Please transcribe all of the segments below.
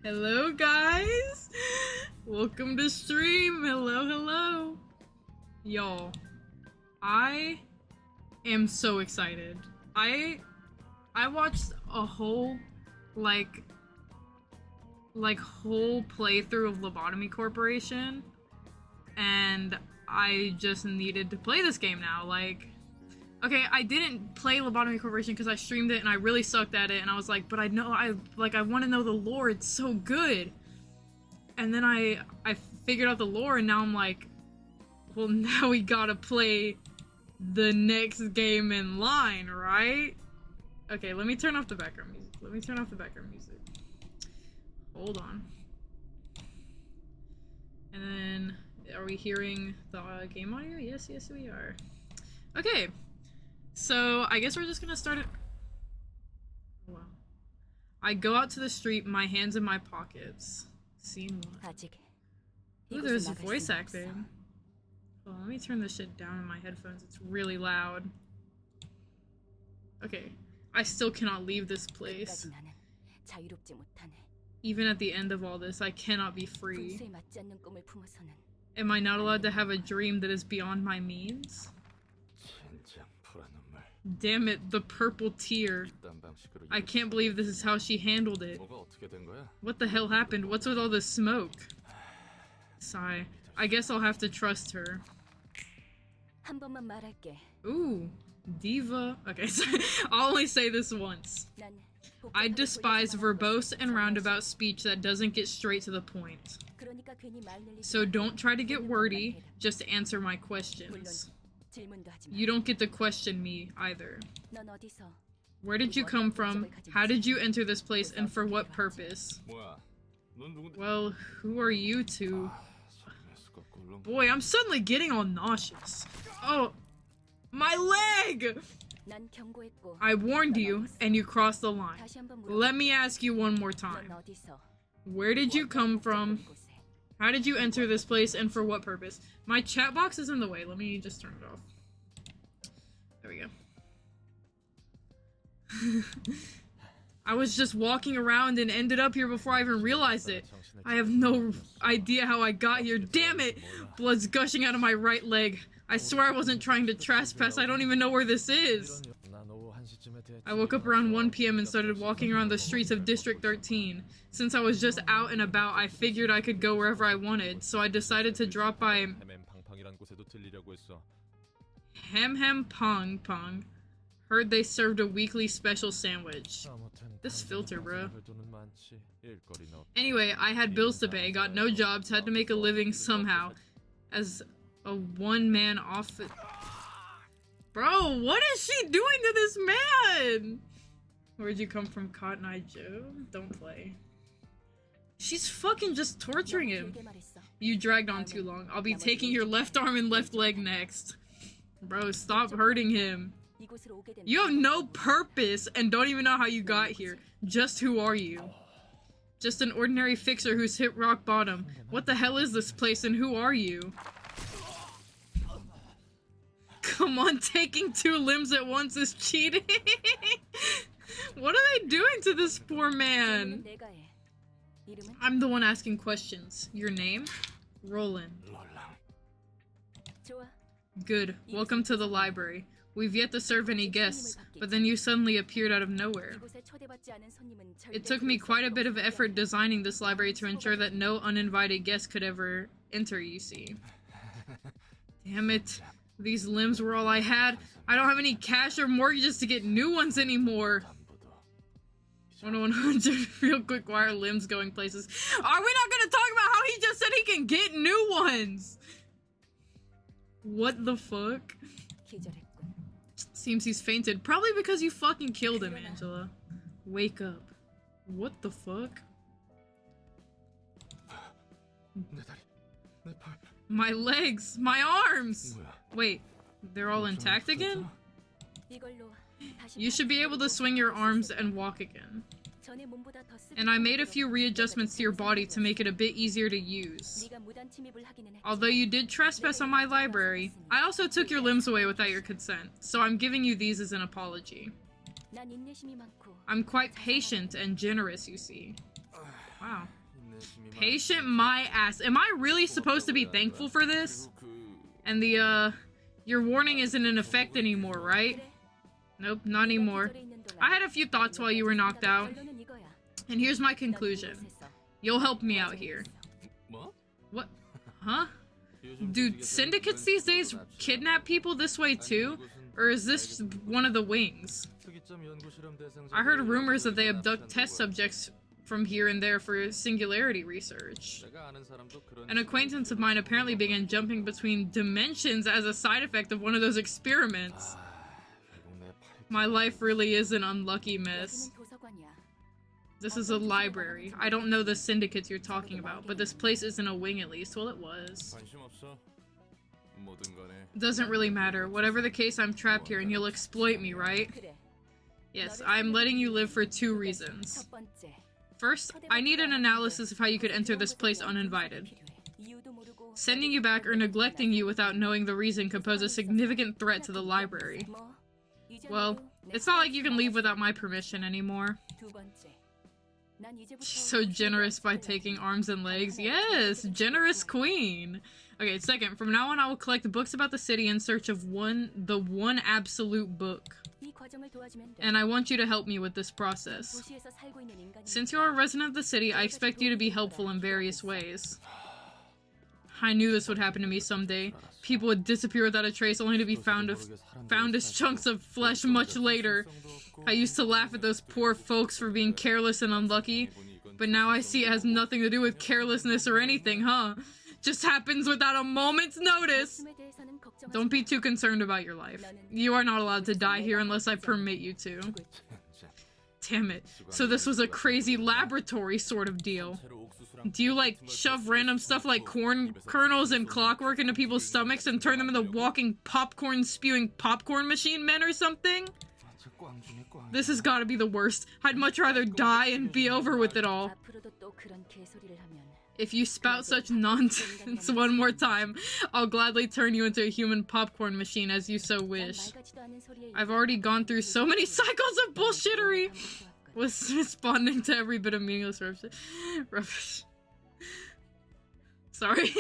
Hello guys! Welcome to stream! Hello. Y'all, I am so excited. I watched a whole, whole playthrough of Lobotomy Corporation, and I just needed to play this game now. Okay, I didn't play Lobotomy Corporation because I streamed it and I really sucked at it, and I was like, but I want to know the lore, it's so good. And then I figured out the lore, and now I'm like, well, now we gotta play the next game in line, right? Okay, let me turn off the background music. Hold on. And then, are we hearing the game audio? Yes, we are. Okay. So, I guess we're just gonna start it. Wow. I go out to the street, my hands in my pockets. Scene 1. Ooh, there's voice acting. Oh, let me turn this shit down in my headphones. It's really loud. Okay. I still cannot leave this place. Even at the end of all this, I cannot be free. Am I not allowed to have a dream that is beyond my means? Damn it, the purple tear. I can't believe this is how she handled it. What the hell happened? What's with all this smoke? Sigh. I guess I'll have to trust her. Ooh, diva. Okay, so I'll only say this once. I despise verbose and roundabout speech that doesn't get straight to the point. So don't try to get wordy, just answer my questions. You don't get to question me, either. Where did you come from? How did you enter this place, and for what purpose? Well, who are you two? Boy, I'm suddenly getting all nauseous. Oh, my leg! I warned you, and you crossed the line. Let me ask you one more time. Where did you come from? How did you enter this place, and for what purpose? My chat box is in the way. Let me just turn it off. There we go. I was just walking around and ended up here before I even realized it. I have no idea how I got here. Damn it! Blood's gushing out of my right leg. I swear I wasn't trying to trespass. I don't even know where this is. I woke up around 1 p.m. and started walking around the streets of District 13. Since I was just out and about, I figured I could go wherever I wanted, so I decided to drop by Hem Pong Pong. Heard they served a weekly special sandwich. This filter, bro. Anyway, I had bills to pay, got no jobs, had to make a living somehow. As a one-man office... Bro, what is she doing to this man? Where'd you come from, Cotton Eye Joe? Don't play. She's fucking just torturing him. You dragged on too long. I'll be taking your left arm and left leg next. Bro, stop hurting him. You have no purpose and don't even know how you got here. Just who are you? Just an ordinary fixer who's hit rock bottom. What the hell is this place and who are you? Come on, taking 2 limbs at once is cheating. What are they doing to this poor man? I'm the one asking questions. Your name? Roland. Good. Welcome to the library. We've yet to serve any guests, but then you suddenly appeared out of nowhere. It took me quite a bit of effort designing this library to ensure that no uninvited guest could ever enter, you see. Damn it. These limbs were all I had. I don't have any cash or mortgages to get new ones anymore. 100 real quick, why are limbs going places? Are we not gonna talk about how he just said he can get new ones? What the fuck? Seems he's fainted. Probably because you fucking killed him, Angela. Wake up. What the fuck? My legs! My arms! Wait, they're all intact again? You should be able to swing your arms and walk again. And I made a few readjustments to your body to make it a bit easier to use. Although you did trespass on my library, I also took your limbs away without your consent, so I'm giving you these as an apology. I'm quite patient and generous, you see. Wow. Patient my ass. Am I really supposed to be thankful for this? And the, your warning isn't in effect anymore, right? Nope, not anymore. I had a few thoughts while you were knocked out. And here's my conclusion. You'll help me out here. What? Huh? Do syndicates these days kidnap people this way too? Or is this one of the wings? I heard rumors that they abduct test subjects from here and there for singularity research. An acquaintance of mine apparently began jumping between dimensions as a side effect of one of those experiments. My life really is an unlucky mess. This is a library. I don't know the syndicates you're talking about, but this place isn't a wing at least. Well, it was. Doesn't really matter. Whatever the case, I'm trapped here and you'll exploit me, right? Yes, I'm letting you live for 2 reasons. First, I need an analysis of how you could enter this place uninvited. Sending you back or neglecting you without knowing the reason could pose a significant threat to the library. Well, it's not like you can leave without my permission anymore. She's so generous by taking arms and legs. Yes, generous queen. Okay, second, from now on I will collect books about the city in search of the one absolute book. And I want you to help me with this process. Since you are a resident of the city, I expect you to be helpful in various ways. I knew this would happen to me someday. People would disappear without a trace, only to be found as chunks of flesh much later. I used to laugh at those poor folks for being careless and unlucky, but now I see it has nothing to do with carelessness or anything, huh? Just happens without a moment's notice. Don't be too concerned about your life. You are not allowed to die here unless I permit you to. Damn it. So this was a crazy laboratory sort of deal. Do you, like, shove random stuff like corn kernels and clockwork into people's stomachs and turn them into walking popcorn-spewing popcorn machine men or something? This has gotta be the worst. I'd much rather die and be over with it all. If you spout such nonsense one more time, I'll gladly turn you into a human popcorn machine as you so wish. I've already gone through so many cycles of bullshittery! Was responding to every bit of meaningless rubbish. Sorry.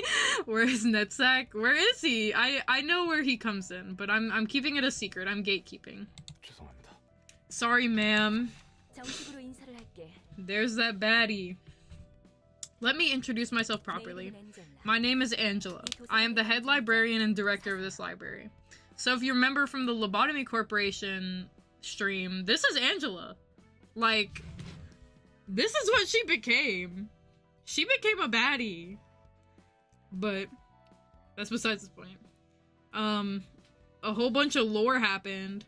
Where is Netsack? Where is he? I know where he comes in, but I'm keeping it a secret. I'm gatekeeping. Sorry, ma'am. There's that baddie. Let me introduce myself properly. My name is Angela. I am the head librarian and director of this library. So if you remember from the Lobotomy Corporation stream, this is Angela. Like, this is what she became. She became a baddie. But that's besides the point. A whole bunch of lore happened,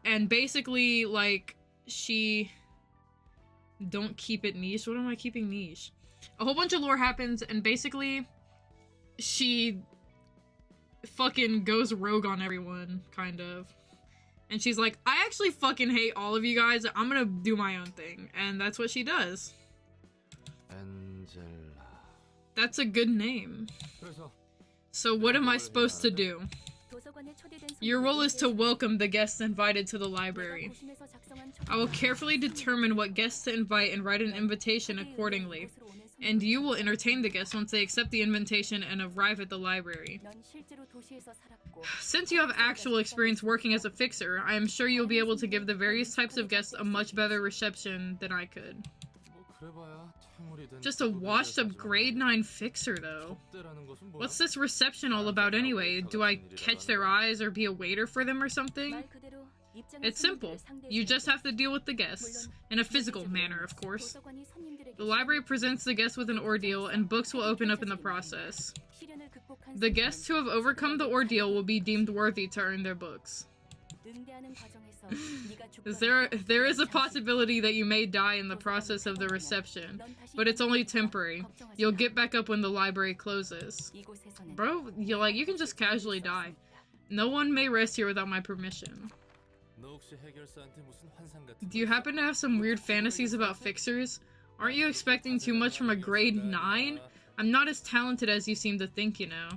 and basically, like, she... Don't keep it niche. What am I keeping niche? A whole bunch of lore happens, and basically, she fucking goes rogue on everyone, kind of. And she's like, I actually fucking hate all of you guys, I'm gonna do my own thing. And that's what she does. Angela. That's a good name. So what am I supposed to do? Your role is to welcome the guests invited to the library. I will carefully determine what guests to invite and write an invitation accordingly. And you will entertain the guests once they accept the invitation and arrive at the library. Since you have actual experience working as a fixer, I am sure you'll be able to give the various types of guests a much better reception than I could. Just a washed-up grade 9 fixer, though. What's this reception all about anyway? Do I catch their eyes or be a waiter for them or something? It's simple. You just have to deal with the guests. In a physical manner, of course. The library presents the guests with an ordeal, and books will open up in the process. The guests who have overcome the ordeal will be deemed worthy to earn their books. There is a possibility that you may die in the process of the reception, but it's only temporary. You'll get back up when the library closes. Bro, you can just casually die. No one may rest here without my permission. Do you happen to have some weird fantasies about fixers? Aren't you expecting too much from a grade 9? I'm not as talented as you seem to think, you know.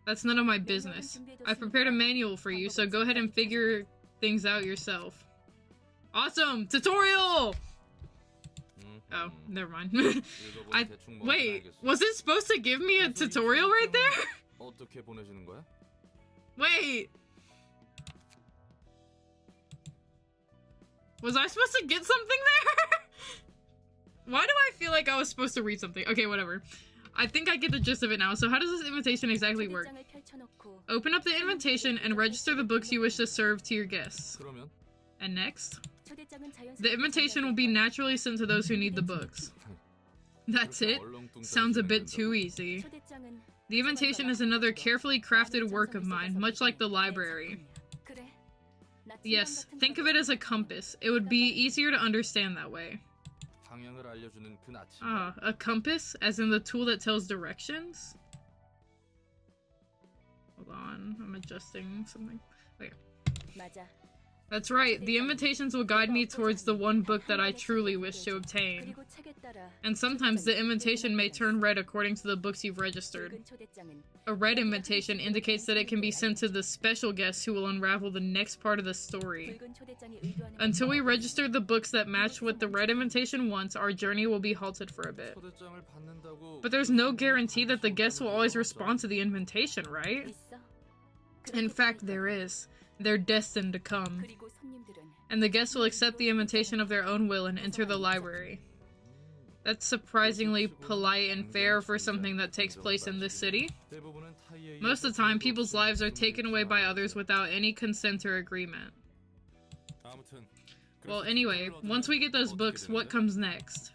That's none of my business. I've prepared a manual for you, so go ahead and figure things out yourself. Awesome! Tutorial! Oh, never mind. Wait, was it supposed to give me a tutorial right there? Wait. Was I supposed to get something there? Why do I feel like I was supposed to read something? Okay, whatever. I think I get the gist of it now. So how does this invitation exactly work? Open up the invitation and register the books you wish to serve to your guests. And next? The invitation will be naturally sent to those who need the books. That's it? Sounds a bit too easy. The invitation is another carefully crafted work of mine, much like the library. Yes, think of it as a compass. It would be easier to understand that way. Ah, a compass? As in the tool that tells directions? Hold on, I'm adjusting something. Okay. That's right, the invitations will guide me towards the one book that I truly wish to obtain. And sometimes the invitation may turn red according to the books you've registered. A red invitation indicates that it can be sent to the special guests who will unravel the next part of the story. Until we register the books that match what the red invitation wants, our journey will be halted for a bit. But there's no guarantee that the guests will always respond to the invitation, right? In fact, there is. They're destined to come. And the guests will accept the invitation of their own will and enter the library. That's surprisingly polite and fair for something that takes place in this city. Most of the time, people's lives are taken away by others without any consent or agreement. Well, anyway, once we get those books, what comes next?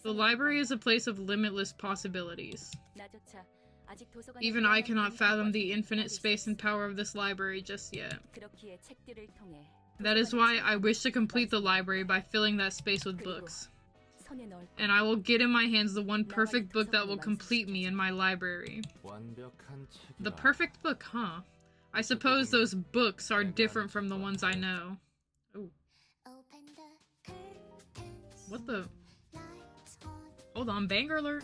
The library is a place of limitless possibilities. Even I cannot fathom the infinite space and power of this library just yet. That is why I wish to complete the library by filling that space with books. And I will get in my hands the one perfect book that will complete me in my library. The perfect book, huh? I suppose those books are different from the ones I know. Ooh. What the? Hold on, banger alert.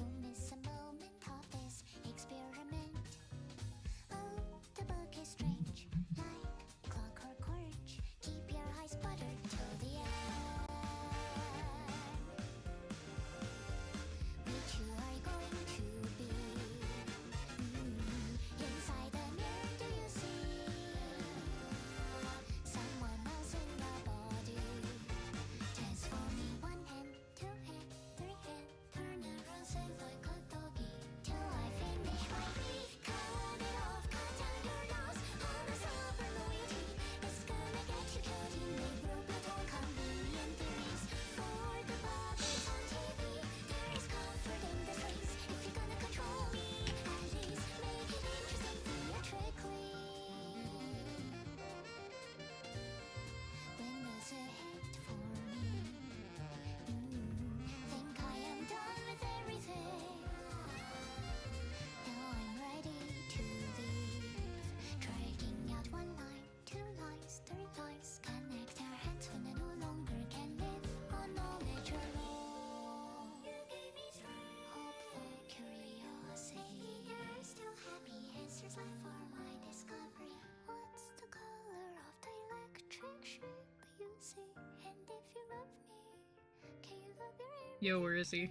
Yo, where is he?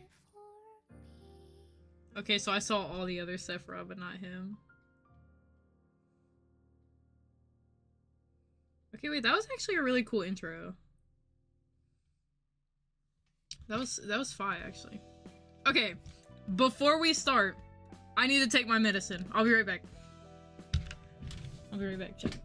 Okay, so I saw all the other Sephiroth, but not him. Okay, wait, that was actually a really cool intro. That was fire, actually. Okay, before we start, I need to take my medicine. I'll be right back. I'll be right back, chat.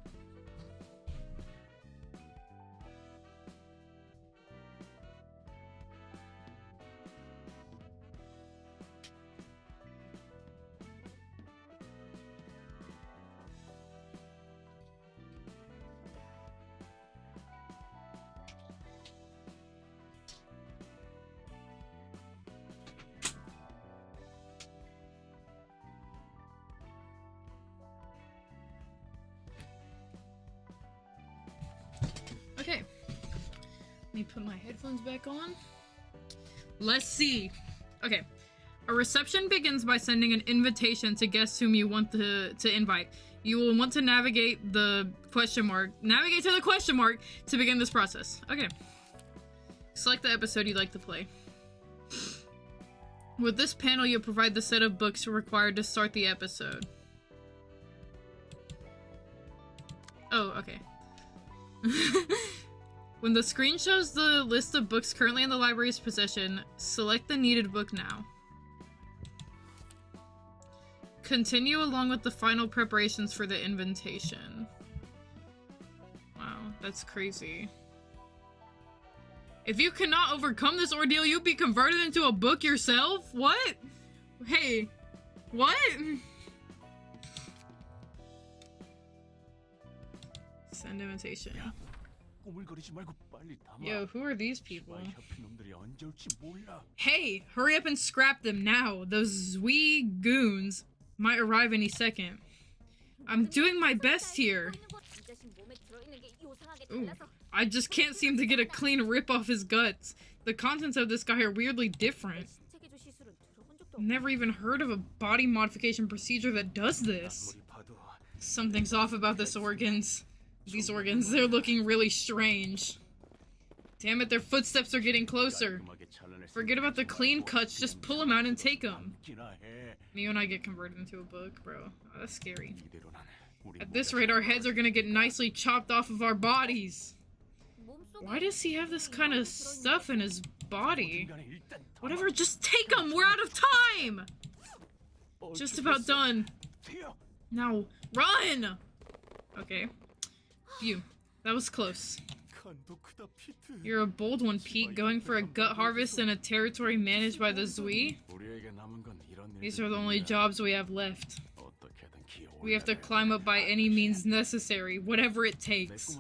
Okay, let me put my headphones back on. Let's see. Okay, a reception begins by sending an invitation to guests whom you want to invite. You will want to navigate the question mark to begin this process. Okay. Select the episode you'd like to play. With this panel, you'll provide the set of books required to start the episode. Oh, okay. When the screen shows the list of books currently in the library's possession, select the needed book now. Continue along with the final preparations for the invitation. Wow, that's crazy. If you cannot overcome this ordeal, you'll be converted into a book yourself? What? Hey, what? Send invitation. Yo, who are these people? Hey, hurry up and scrap them now. Those Zui goons might arrive any second. I'm doing my best here. Ooh, I just can't seem to get a clean rip off his guts. The contents of this guy are weirdly different. Never even heard of a body modification procedure that does this. Something's off about this organs. These organs, they're looking really strange. Damn it, their footsteps are getting closer. Forget about the clean cuts, just pull them out and take them. Me and I get converted into a book, bro. Oh, that's scary. At this rate, our heads are gonna get nicely chopped off of our bodies. Why does he have this kind of stuff in his body? Whatever, just take them! We're out of time! Just about done. Now, run! Okay. Phew. That was close. You're a bold one, Pete, going for a gut harvest in a territory managed by the Zui? These are the only jobs we have left. We have to climb up by any means necessary, whatever it takes.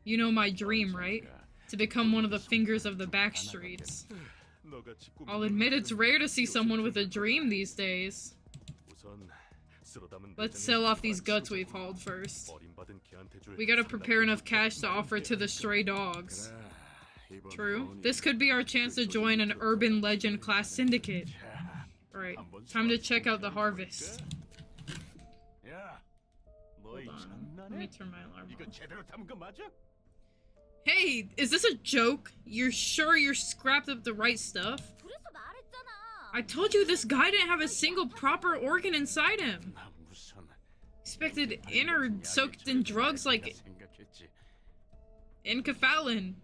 You know my dream, right? To become one of the fingers of the backstreets. I'll admit it's rare to see someone with a dream these days. Let's sell off these guts we've hauled first. We gotta prepare enough cash to offer to the stray dogs. True. This could be our chance to join an urban legend class syndicate. Alright, time to check out the harvest. Hold on. Let me turn my alarm on. Hey, is this a joke? You're sure you're scrapped up the right stuff? I told you this guy didn't have a single proper organ inside him. Expected inner soaked in drugs like enkephalin.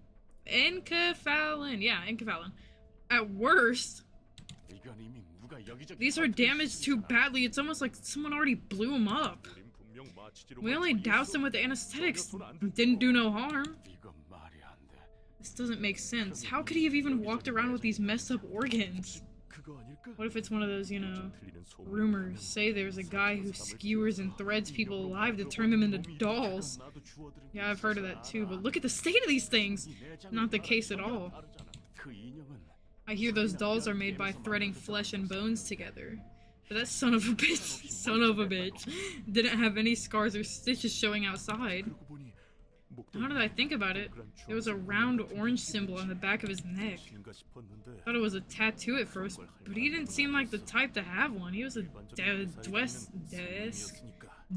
Yeah, enkephalin. At worst, these are damaged too badly, it's almost like someone already blew them up. We only doused them with anesthetics, didn't do no harm. This doesn't make sense. How could he have even walked around with these messed up organs? What if it's one of those, you know, rumors? Say there's a guy who skewers and threads people alive to turn them into dolls. Yeah, I've heard of that too, but look at the state of these things! Not the case at all. I hear those dolls are made by threading flesh and bones together. But that son of a bitch, didn't have any scars or stitches showing outside. Now that I think about it, there was a round orange symbol on the back of his neck. Thought it was a tattoo at first, but he didn't seem like the type to have one. He was a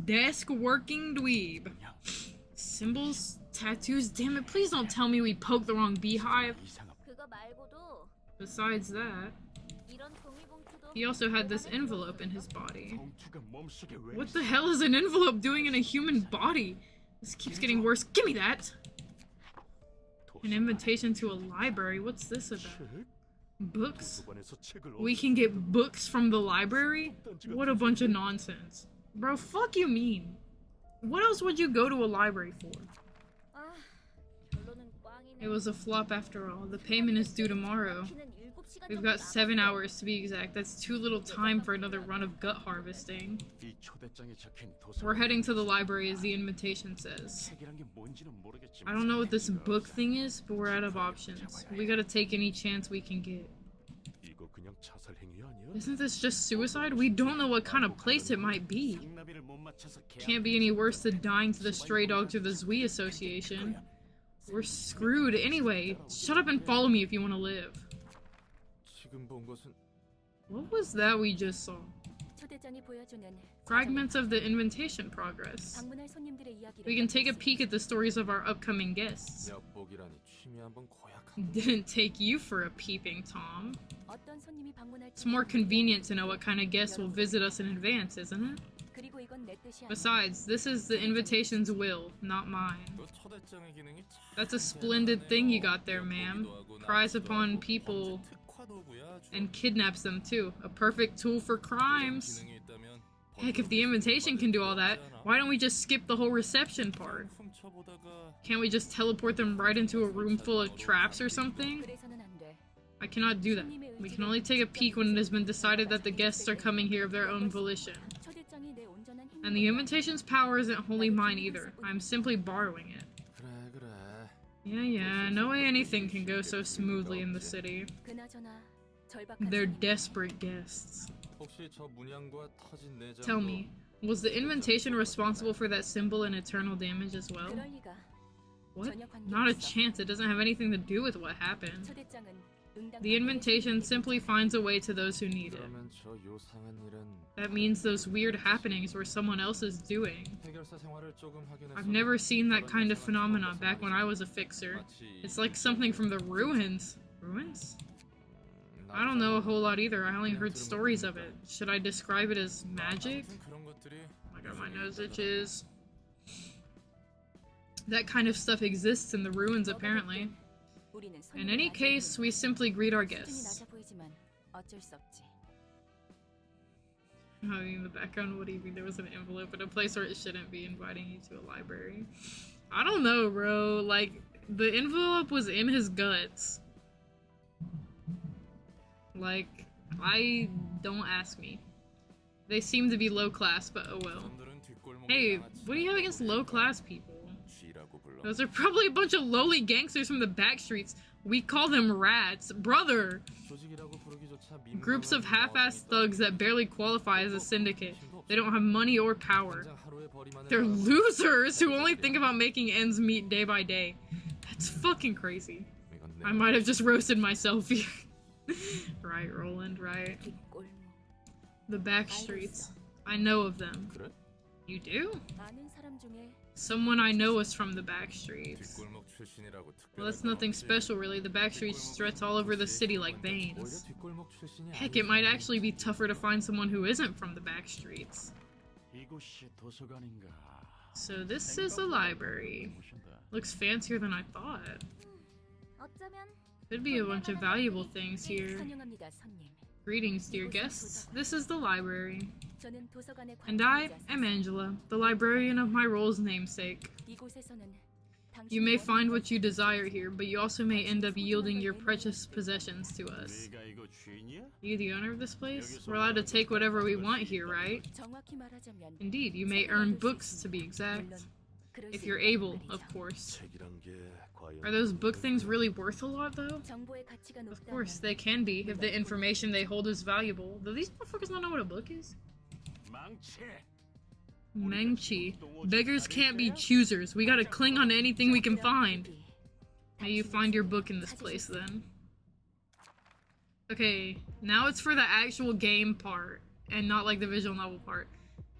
desk working dweeb. Symbols, tattoos, damn it, please don't tell me we poked the wrong beehive. Besides that, he also had this envelope in his body. What the hell is an envelope doing in a human body? This keeps getting worse. Give me that! An invitation to a library? What's this about? Books? We can get books from the library? What a bunch of nonsense. Bro, fuck you mean? What else would you go to a library for? It was a flop after all. The payment is due tomorrow. We've got 7 hours to be exact. That's too little time for another run of gut harvesting. We're heading to the library as the invitation says. I don't know what this book thing is, but we're out of options. We gotta take any chance we can get. Isn't this just suicide? We don't know what kind of place it might be. Can't be any worse than dying to the stray dogs or the Zui Association. We're screwed anyway. Shut up and follow me if you want to live. What was that we just saw? Fragments of the invitation progress. We can take a peek at the stories of our upcoming guests. Didn't take you for a peeping Tom. It's more convenient to know what kind of guests will visit us in advance, isn't it? Besides, this is the invitation's will, not mine. That's a splendid thing you got there, ma'am. Pries upon people and kidnaps them too. A perfect tool for crimes. Heck, if the invitation can do all that, why don't we just skip the whole reception part? Can't we just teleport them right into a room full of traps or something? I cannot do that. We can only take a peek when it has been decided that the guests are coming here of their own volition. And the invitation's power isn't wholly mine either. I'm simply borrowing it. Yeah, no way anything can go so smoothly in the city. They're desperate guests. Tell me, was the invitation responsible for that symbol and eternal damage as well? What? Not a chance. It doesn't have anything to do with what happened. The invitation simply finds a way to those who need it. That means those weird happenings were someone else's doing. I've never seen that kind of phenomenon back when I was a fixer. It's like something from the ruins. Ruins? I don't know a whole lot either. I only heard stories of it. Should I describe it as magic? Oh my god, my nose itches. That kind of stuff exists in the ruins, apparently. In any case, we simply greet our guests. Oh, in the background, what do you mean there was an envelope in a place where it shouldn't be inviting you to a library? I don't know, bro. Like, the envelope was in his guts. Like, don't ask me. They seem to be low class, but oh well. Hey, what do you have against low class people? Those are probably a bunch of lowly gangsters from the back streets. We call them rats. Brother! Groups of half-assed thugs that barely qualify as a syndicate. They don't have money or power. They're losers who only think about making ends meet day by day. That's fucking crazy. I might have just roasted myself here. Right, Roland, right. The back streets. I know of them. You do? Someone I know is from the back streets. Well, that's nothing special, really. The back streets stretch all over the city like veins. Heck, it might actually be tougher to find someone who isn't from the back streets. So this is a library. Looks fancier than I thought. Could be a bunch of valuable things here. Greetings, dear guests. This is the library. And I am Angela, the librarian of my role's namesake. You may find what you desire here, but you also may end up yielding your precious possessions to us. You the owner of this place? We're allowed to take whatever we want here, right? Indeed, you may earn books, to be exact. If you're able, of course. Are those book things really worth a lot, though? Of course, they can be, if the information they hold is valuable. Do these motherfuckers not know what a book is? Mengchi. Beggars can't be choosers. We gotta cling on to anything we can find. May you find your book in this place, then. Okay, now it's for the actual game part, and not like the visual novel part.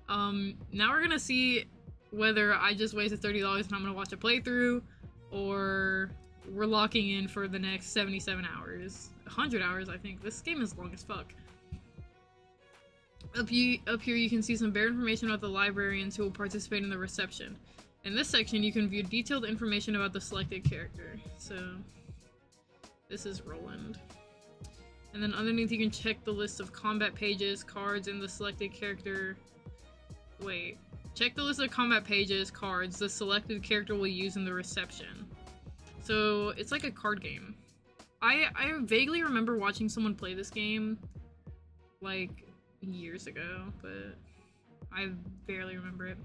Now we're gonna see whether I just wasted $30 and I'm gonna watch a playthrough, or we're locking in for the next 77 hours. 100 hours, I think. This game is long as fuck. Up here you can see some bare information about the librarians who will participate in the reception. In this section, you can view detailed information about the selected character. So, this is Roland. And then underneath you can check the list of combat pages, cards, and the selected character. Wait. Check the list of combat pages, cards, the selected character will use in the reception. So, it's like a card game. I vaguely remember watching someone play this game, like, years ago, but I barely remember it.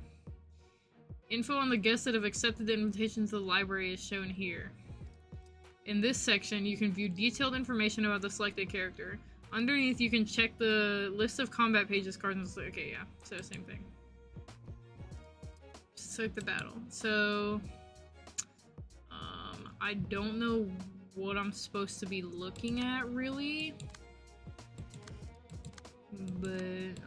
Info on the guests that have accepted the invitation to the library is shown here. In this section, you can view detailed information about the selected character. Underneath, you can check the list of combat pages, cards, and okay, yeah, so same thing. Select the battle. So, I don't know what I'm supposed to be looking at, really. But,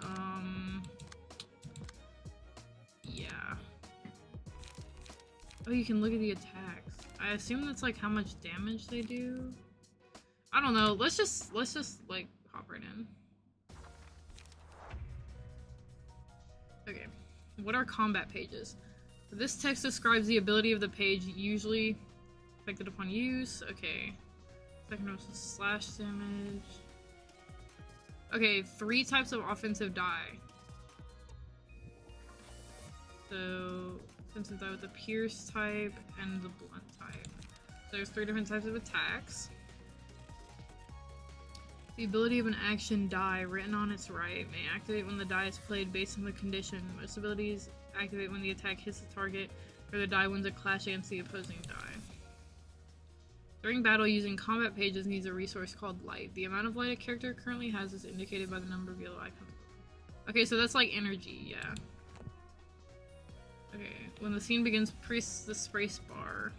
Oh, you can look at the attacks. I assume that's like how much damage they do. I don't know. Let's just like hop right in. Okay. What are combat pages? This text describes the ability of the page, usually affected upon use. Okay. Second was slash damage. Okay, 3 types of offensive die. So, offensive die with the pierce type and the blunt type. So there's 3 different types of attacks. The ability of an action die written on its right may activate when the die is played based on the condition. Most abilities activate when the attack hits the target or the die wins a clash against the opposing die. During battle, using combat pages needs a resource called light. The amount of light a character currently has is indicated by the number of yellow icons. Okay, so that's like energy, yeah. Okay, when the scene begins, press the space bar.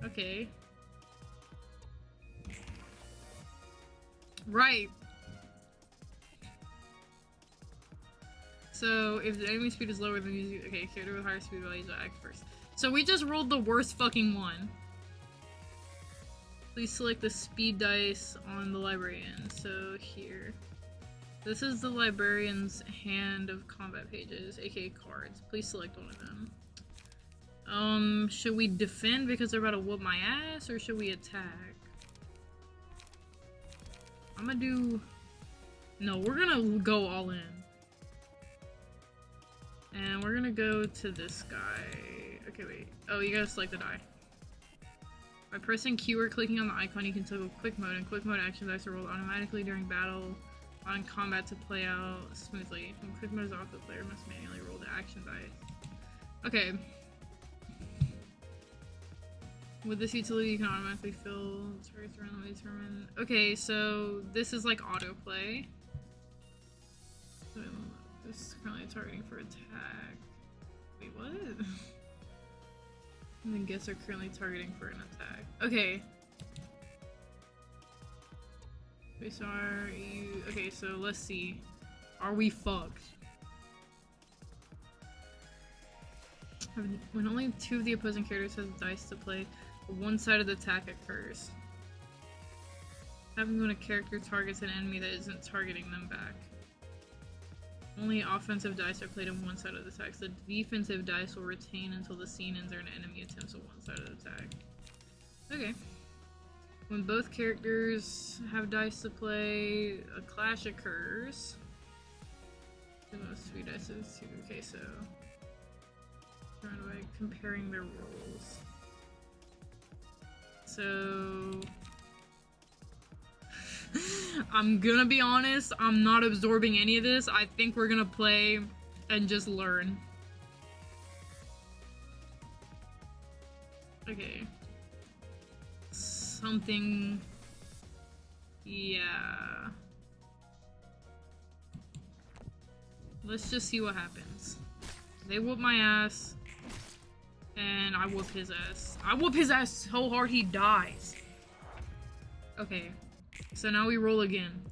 Okay. Right. So, if the enemy speed is lower than usual, okay, character with higher speed values will act first. So we just rolled the worst fucking one. Please select the speed dice on the librarian. So here. This is the librarian's hand of combat pages, aka cards. Please select one of them. Should we defend because they're about to whoop my ass, or should we attack? I'm gonna do... No, we're gonna go all in. And we're gonna go to this guy. Okay, wait. Oh, you gotta select the die. By pressing Q or clicking on the icon, you can toggle quick mode, and quick mode action dice are rolled automatically during battle on combat to play out smoothly. When quick mode is off, the player must manually roll the action dice. Okay. With this utility, you can automatically fill targets randomly determined. Okay, so this is like autoplay. So this is currently targeting for attack. Wait, what? And then guests are currently targeting for an attack. Okay. Wait, so are you... Okay, so let's see. Are we fucked? When only 2 of the opposing characters have dice to play, a one-sided attack occurs. Having when a character targets an enemy that isn't targeting them back. Only offensive dice are played in one-sided attacks. The defensive dice will retain until the scene ends or an enemy attempts a one-sided attack. Okay. When both characters have dice to play, a clash occurs. The most 3 dice is 2. Okay, so... by comparing their rolls. So... I'm gonna be honest, I'm not absorbing any of this. I think we're gonna play and just learn. Okay. Something... Yeah. Let's just see what happens. They whoop my ass. And I whoop his ass. I whoop his ass so hard he dies. Okay. So now we roll again.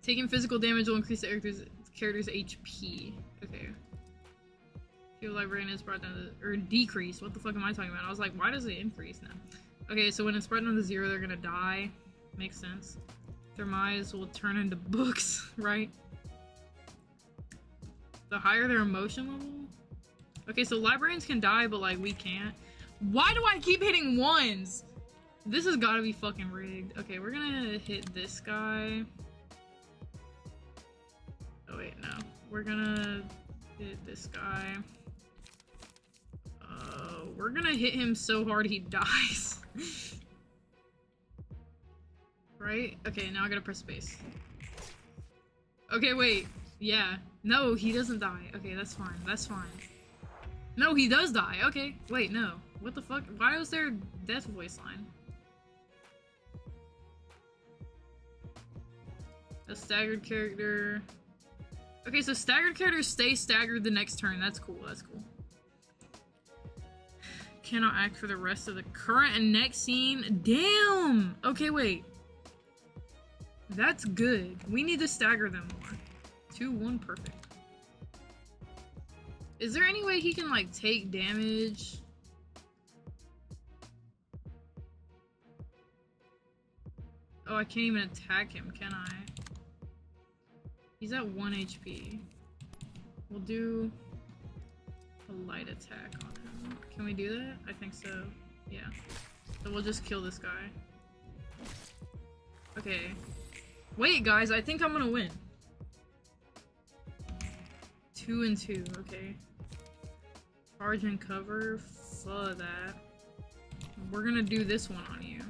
Taking physical damage will increase the character's HP. Okay. Your librarian is brought down to, or decrease. What the fuck am I talking about? I was like, why does it increase now? Okay, so when it's brought down to 0, they're gonna die. Makes sense. Their minds will turn into books, right? The higher their emotion level? Okay, so librarians can die, but like we can't. Why do I keep hitting 1s? This has gotta be fucking rigged. Okay, we're gonna hit this guy. Oh wait, no. We're gonna hit this guy. We're gonna hit him so hard he dies. Right? Okay, now I gotta press space. Okay, wait. Yeah. No, he doesn't die. Okay, that's fine. That's fine. No, he does die. Okay. Wait, no. What the fuck? Why was there a death voice line? A staggered character. Okay, so staggered characters stay staggered the next turn. That's cool. That's cool. Cannot act for the rest of the current and next scene. Damn! Okay, wait. That's good. We need to stagger them more. 2, 1, perfect. Is there any way he can, like, take damage? Oh, I can't even attack him, can I? He's at 1 HP. We'll do a light attack on him. Can we do that? I think so. Yeah. So we'll just kill this guy. Okay. Wait, guys, I think I'm gonna win. 2 and 2, okay. Charge and cover, fuck that. We're gonna do this one on you.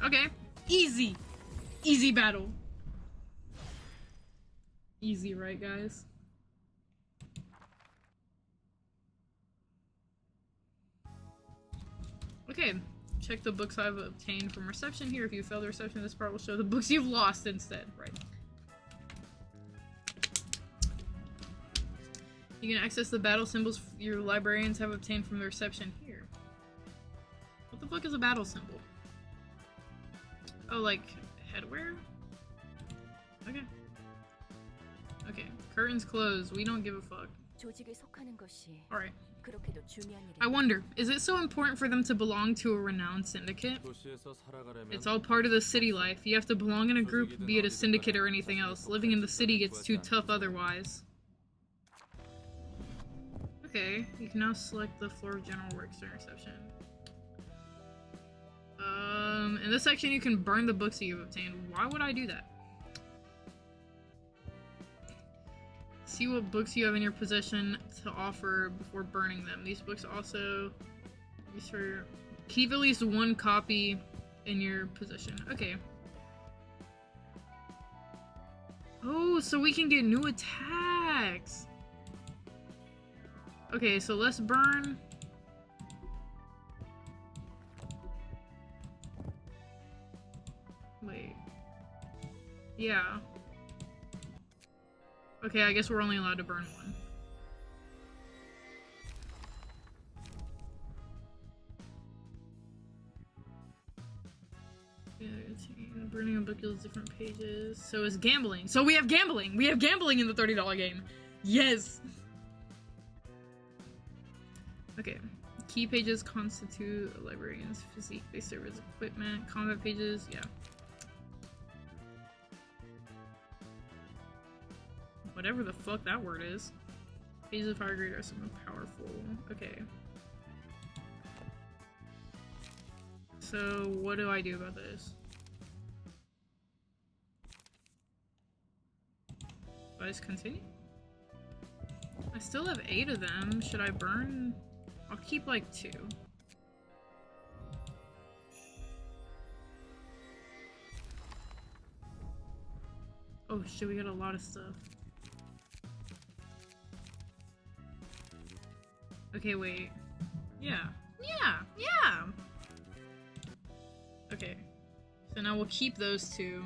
Okay, easy! Easy battle. Easy, right, guys? Okay, check the books I've obtained from reception here. If you failed the reception, this part will show the books you've lost instead, right? You can access the battle symbols your librarians have obtained from the reception here. What the fuck is a battle symbol? Oh, like headwear? Okay. Okay, curtains closed. We don't give a fuck. Alright. I wonder, is it so important for them to belong to a renowned syndicate? It's all part of the city life. You have to belong in a group, be it a syndicate or anything else. Living in the city gets too tough otherwise. Okay, you can now select the floor of general works during reception. In this section you can burn the books that you've obtained. Why would I do that? See what books you have in your possession to offer before burning them. These books also keep at least one copy in your possession. Okay. Oh, so we can get new attacks. Okay, so let's burn. Wait. Yeah. Okay, I guess we're only allowed to burn one. Yeah, burning a book yields different pages. So is gambling. So we have gambling! We have gambling in the $30 game! Yes! Okay. Key pages constitute a librarian's physique. They serve as equipment. Combat pages, yeah. Whatever the fuck that word is. Pages of higher grade are somewhat powerful. Okay. So, what do I do about this? Do I just continue? I still have 8 of them. Should I burn? I'll keep like 2. Oh shit, we got a lot of stuff. Okay, wait. Yeah. Yeah! Okay. So now we'll keep those 2.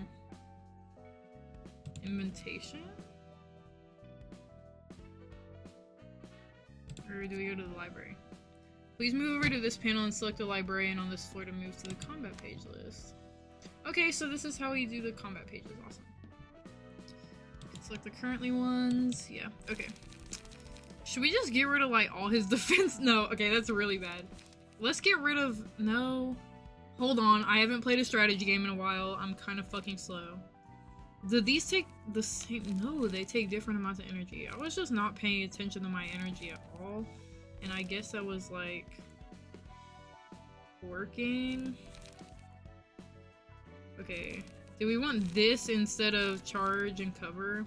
Invitation? Or do we go to the library? Please move over to this panel and select a librarian on this floor to move to the combat page list. Okay, so this is how we do the combat pages. Awesome. Select the currently ones. Yeah, okay. Should we just get rid of, like, all his defense? No, okay, that's really bad. Let's get rid of... No. Hold on, I haven't played a strategy game in a while. I'm kind of fucking slow. Do these take the same? No, they take different amounts of energy. I was just not paying attention to my energy at all. And I guess that was, like, working. Okay. Do we want this instead of charge and cover?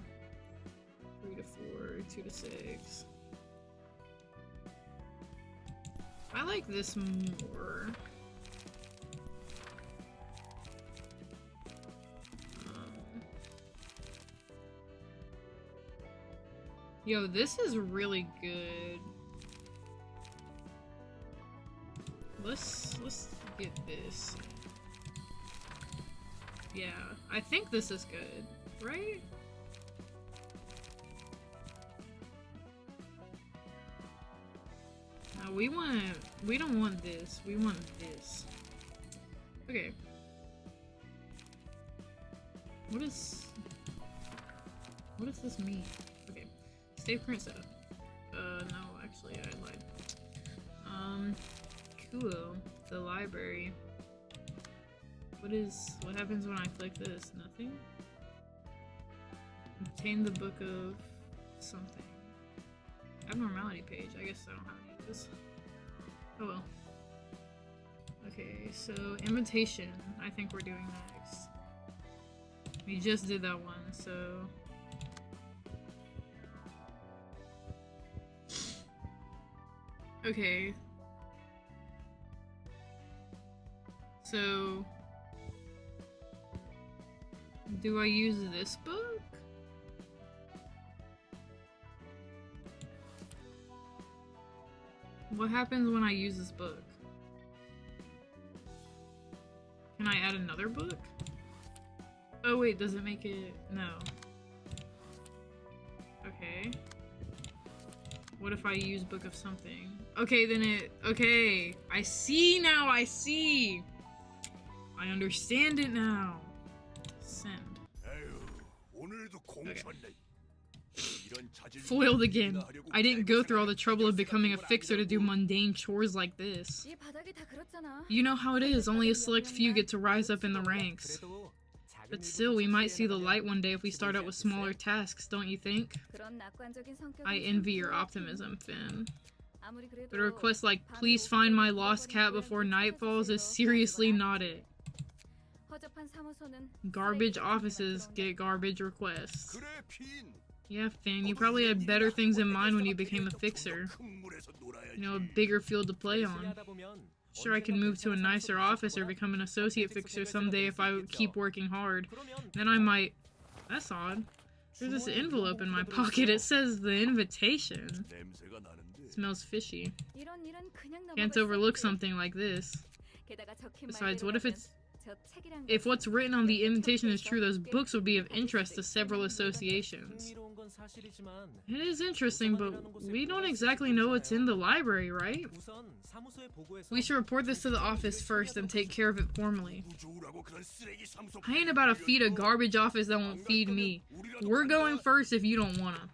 3 to 4, 2 to 6. I like this more. Yo, this is really good. Let's get this. Yeah, I think this is good, right? No, we don't want this. We want this. Okay. What is... What does this mean? Okay. Save current setup. No, actually, I lied. Cool. The library. What happens when I click this? Nothing? Obtain the book of something. Abnormality page. I guess I don't have any of this. Oh well. Okay, so invitation. I think we're doing next. We just did that one, so... Okay. So... do I use this book? What happens when I use this book? Can I add another book? Oh wait, does it make it... no. Okay. What if I use book of something? Okay, then it... okay. I see now, I see! I understand it now. Send. Okay. Foiled again. I didn't go through all the trouble of becoming a fixer to do mundane chores like this. You know how it is, only a select few get to rise up in the ranks. But still, we might see the light one day if we start out with smaller tasks, don't you think? I envy your optimism, Finn. But a request like, please find my lost cat before night falls is seriously not it. Garbage offices get garbage requests. Yeah, Finn, you probably had better things in mind when you became a fixer. You know, a bigger field to play on. Sure, I can move to a nicer office or become an associate fixer someday if I keep working hard. Then I might... That's odd. There's this envelope in my pocket. It says the invitation. It smells fishy. Can't overlook something like this. Besides, what if it's... if what's written on the invitation is true, those books would be of interest to several associations. It is interesting, but we don't exactly know what's in the library, right? We should report this to the office first and take care of it formally. I ain't about to feed a garbage office that won't feed me. We're going first if you don't wanna.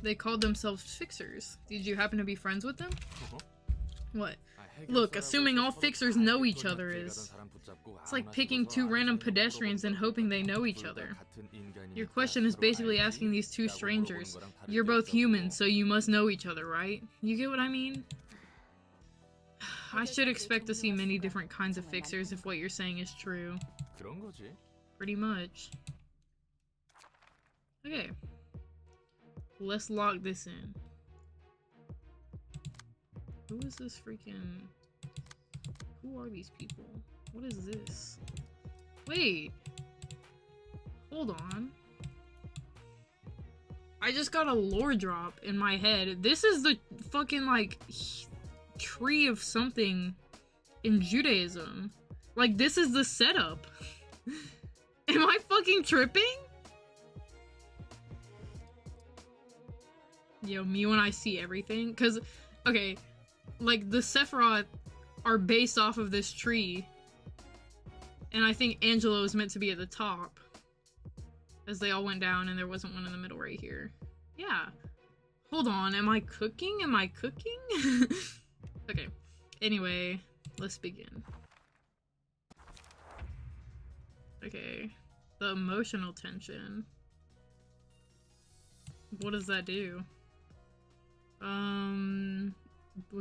They called themselves fixers. Did you happen to be friends with them? What? Look, assuming all fixers know each other is... it's like picking two random pedestrians and hoping they know each other. Your question is basically asking these two strangers. You're both human, so you must know each other, right? You get what I mean? I should expect to see many different kinds of fixers if what you're saying is true. Pretty much. Okay. Let's lock this in. Who is this freaking... who are these people? What is this? Wait! Hold on. I just got a lore drop in my head. This is the fucking, like, tree of something in Judaism. Like, this is the setup. Am I fucking tripping? Yo, me when I see everything. Cause, okay, like, the Sephiroth are based off of this tree. And I think Angelo is meant to be at the top. As they all went down and there wasn't one in the middle right here. Yeah. Hold on, am I cooking? Am I cooking? Okay. Anyway, let's begin. Okay. The emotional tension. What does that do? When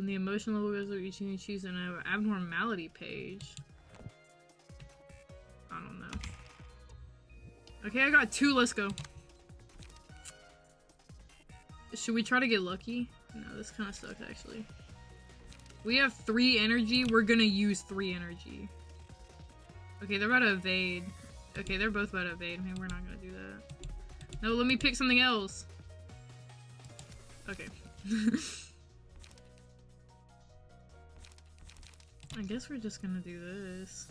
the emotional level goes up, you choose an abnormality page. I don't know. Okay, I got 2, let's go. Should we try to get lucky? No, this kind of sucks actually. We have 3 energy, we're gonna use 3 energy. Okay, they're about to evade. Okay, they're both about to evade. Maybe we're not gonna do that. No, let me pick something else. Okay. I guess we're just gonna do this.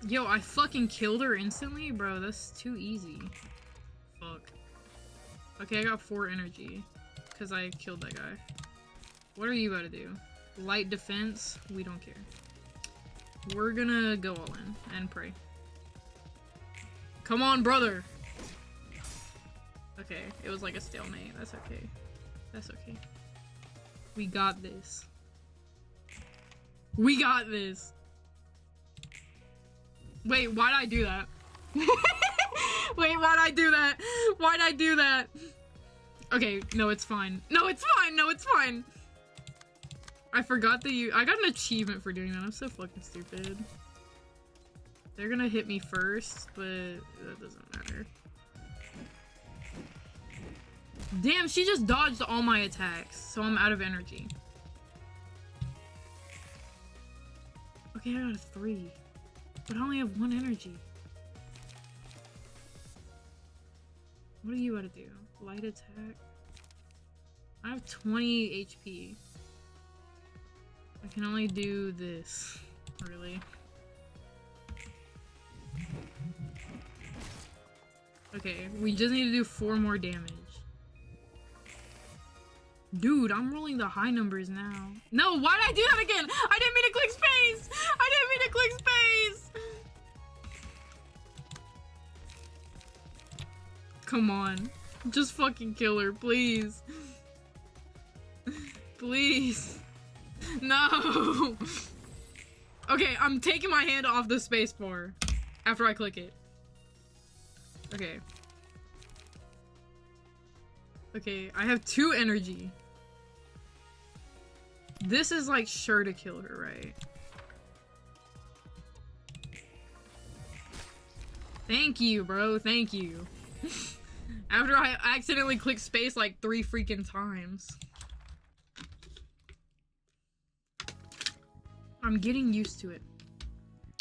Yo, I fucking killed her instantly? Bro, that's too easy. Fuck. Okay, I got 4 energy. Because I killed that guy. What are you about to do? Light defense, we don't care. We're gonna go all in and pray. Come on, brother! Okay, it was like a stalemate. That's okay. That's okay. We got this. We got this! Wait, why'd I do that? Wait, why'd I do that? Why'd I do that? Okay, no, it's fine. No, it's fine! No, it's fine! I forgot that I got an achievement for doing that. I'm so fucking stupid. They're gonna hit me first, but that doesn't matter. Damn, she just dodged all my attacks, so I'm out of energy. Okay, I got a 3. But I only have 1 energy. What are you about to do? Light attack? I have 20 HP. I can only do this, really. Okay, we just need to do 4 more damage. Dude, I'm rolling the high numbers now. No, why did I do that again? I didn't mean to click space! I didn't mean to click space! Come on. Just fucking kill her, please. Please. No! Okay, I'm taking my hand off the space bar after I click it. Okay. Okay, I have 2 energy. This is like sure to kill her, right? Thank you, bro. Thank you. After I accidentally clicked space like 3 freaking times. I'm getting used to it.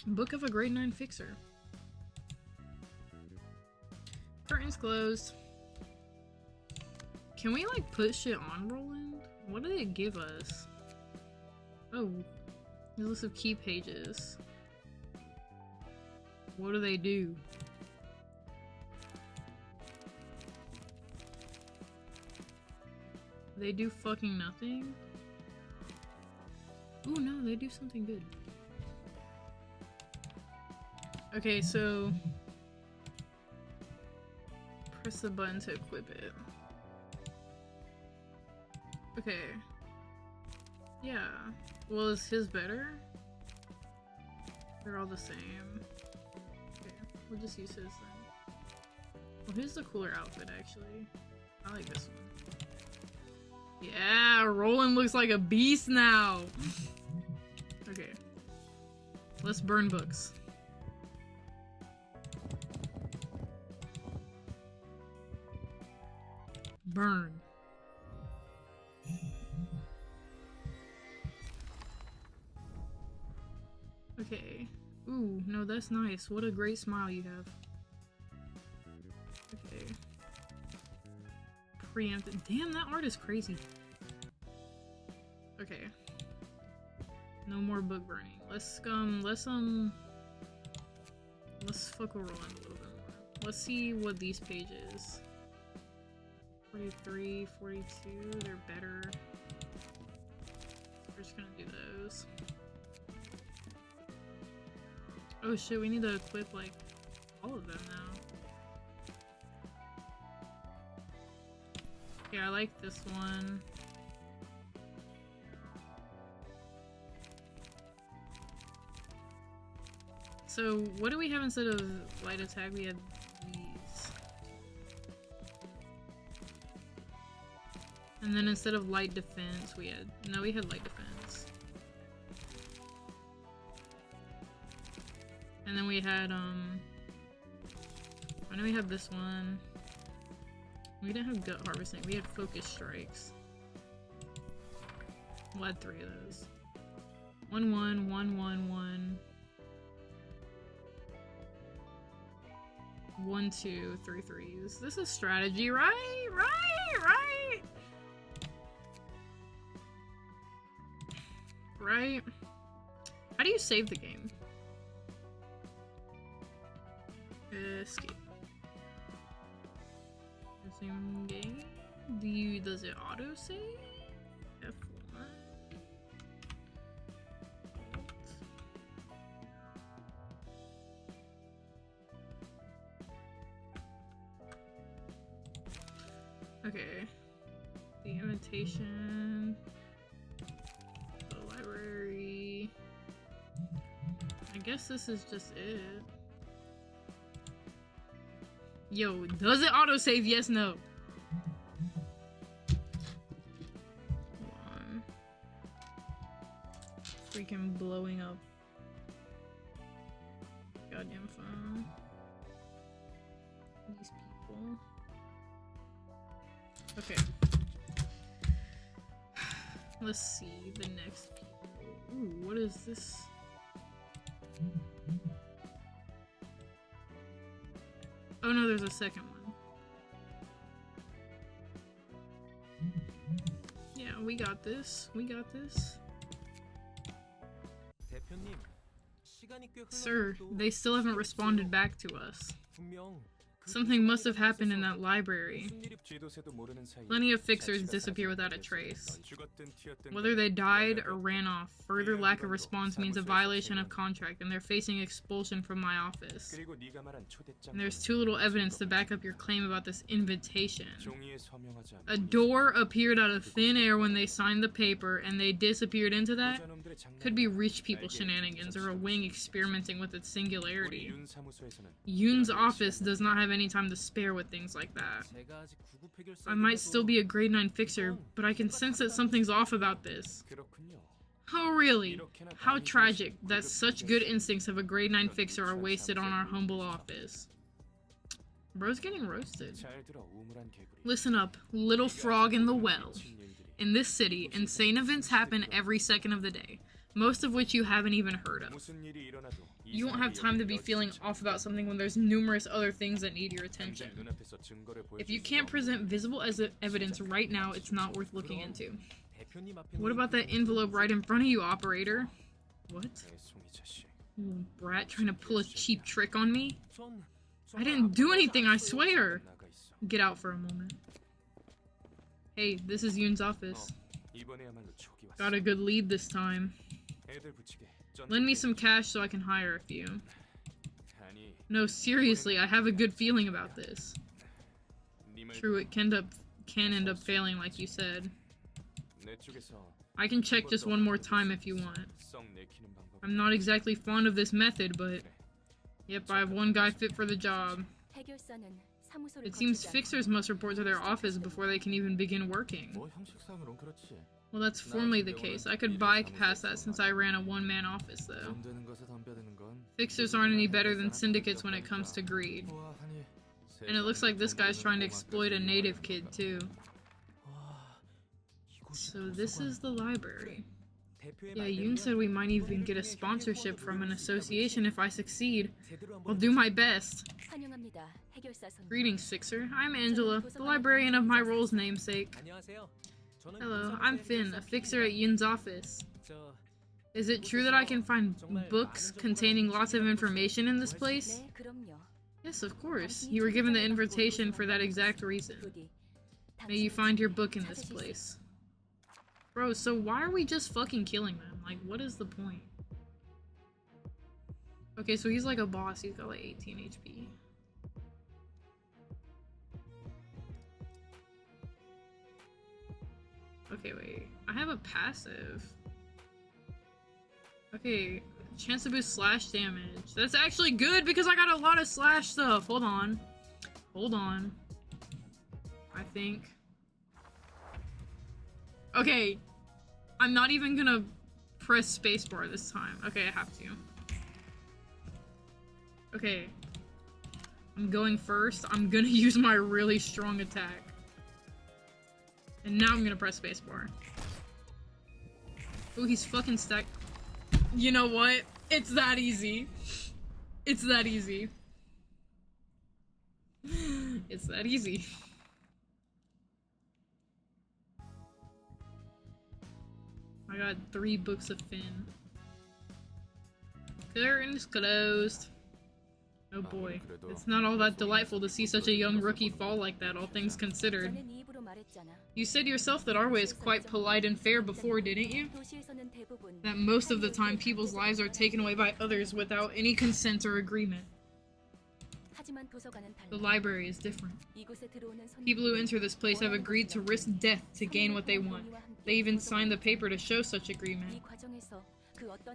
Book of a grade 9 fixer. Curtains closed. Can we like put shit on Roland? What did it give us? Oh, a list of key pages. What do they do? They do fucking nothing? Oh no, they do something good. Okay, so press the button to equip it. Okay. Yeah. Well, is his better? They're all the same. Okay, we'll just use his then. Well, here's the cooler outfit, actually. I like this one. Yeah, Roland looks like a beast now! Okay. Let's burn books. Burn. Okay. Ooh, no, that's nice. What a great smile you have. Okay. Preempted. Damn, that art is crazy. Okay. No more book burning. Let's fuck with Roland a little bit more. Let's see what these pages. 43, 42, they're better. We're just gonna do those. Oh shit, we need to equip like all of them now. Yeah, I like this one. So what do we have instead of light attack? We had these. And then instead of light defense, we had light defense. And then we had I know we have this one. We didn't have gut harvesting, we had focus strikes. We'll add 3 of those. 1 1 1 1 1 1 2 3 3s. This is strategy, right? Right? How do you save the game? Escape. Resume game. Does it auto save? F1. Okay. The invitation. The library. I guess this is just it. Yo, does it autosave? Yes, no. Hold on. Freaking blowing up. Goddamn phone. These people. Okay. Let's see the next people. Ooh, what is this? Oh no, there's a second one. Yeah, we got this. We got this. Sir, they still haven't responded back to us. Something must have happened in that library. Plenty of fixers disappear without a trace. Whether they died or ran off, further lack of response means a violation of contract, and they're facing expulsion from my office. And there's too little evidence to back up your claim about this invitation. A door appeared out of thin air when they signed the paper, and they disappeared into that? Could be rich people shenanigans, or a wing experimenting with its singularity. Yoon's office does not have any time to spare with things like that. I might still be a grade 9 fixer, but I can sense that something's off about this. Oh really? How tragic that such good instincts of a grade 9 fixer are wasted on our humble office. Bro's getting roasted. Listen up, little frog in the well. In this city, insane events happen every second of the day, most of which you haven't even heard of. You won't have time to be feeling off about something when there's numerous other things that need your attention. If you can't present visible evidence right now, it's not worth looking into. What about that envelope right in front of you, operator? What? Little brat trying to pull a cheap trick on me? I didn't do anything, I swear! Get out for a moment. Hey, this is Yoon's office. Got a good lead this time. Lend me some cash so I can hire a few. No, seriously, I have a good feeling about this. True, it can end up failing like you said. I can check just one more time if you want. I'm not exactly fond of this method, but... Yep, I have one guy fit for the job. It seems fixers must report to their office before they can even begin working. Well, that's formally the case. I could bypass that since I ran a one-man office, though. Fixers aren't any better than syndicates when it comes to greed. And it looks like this guy's trying to exploit a native kid, too. So this is the library. Yeah, Yoon said we might even get a sponsorship from an association if I succeed. I'll do my best. Greetings, Fixer. I'm Angela, the librarian of my role's namesake. Hello, I'm Finn, a fixer at Yoon's office. Is it true that I can find books containing lots of information in this place? Yes, of course. You were given the invitation for that exact reason. May you find your book in this place. Bro, so why are we just fucking killing them? Like, what is the point? Okay, so he's like a boss. He's got like 18 HP. Okay, wait. I have a passive. Okay, chance to boost slash damage. That's actually good because I got a lot of slash stuff. Hold on. Hold on. I think. Okay. I'm not even gonna press spacebar this time. Okay, I have to. Okay. I'm going first. I'm gonna use my really strong attack. And now I'm gonna press spacebar. Oh, he's fucking stacked. You know what? It's that easy. It's that easy. It's that easy. I got 3 books of Finn. Curtains closed. Oh boy. It's not all that delightful to see such a young rookie fall like that, all things considered. You said yourself that our way is quite polite and fair before, didn't you? That most of the time people's lives are taken away by others without any consent or agreement. The library is different. People who enter this place have agreed to risk death to gain what they want. They even signed the paper to show such agreement.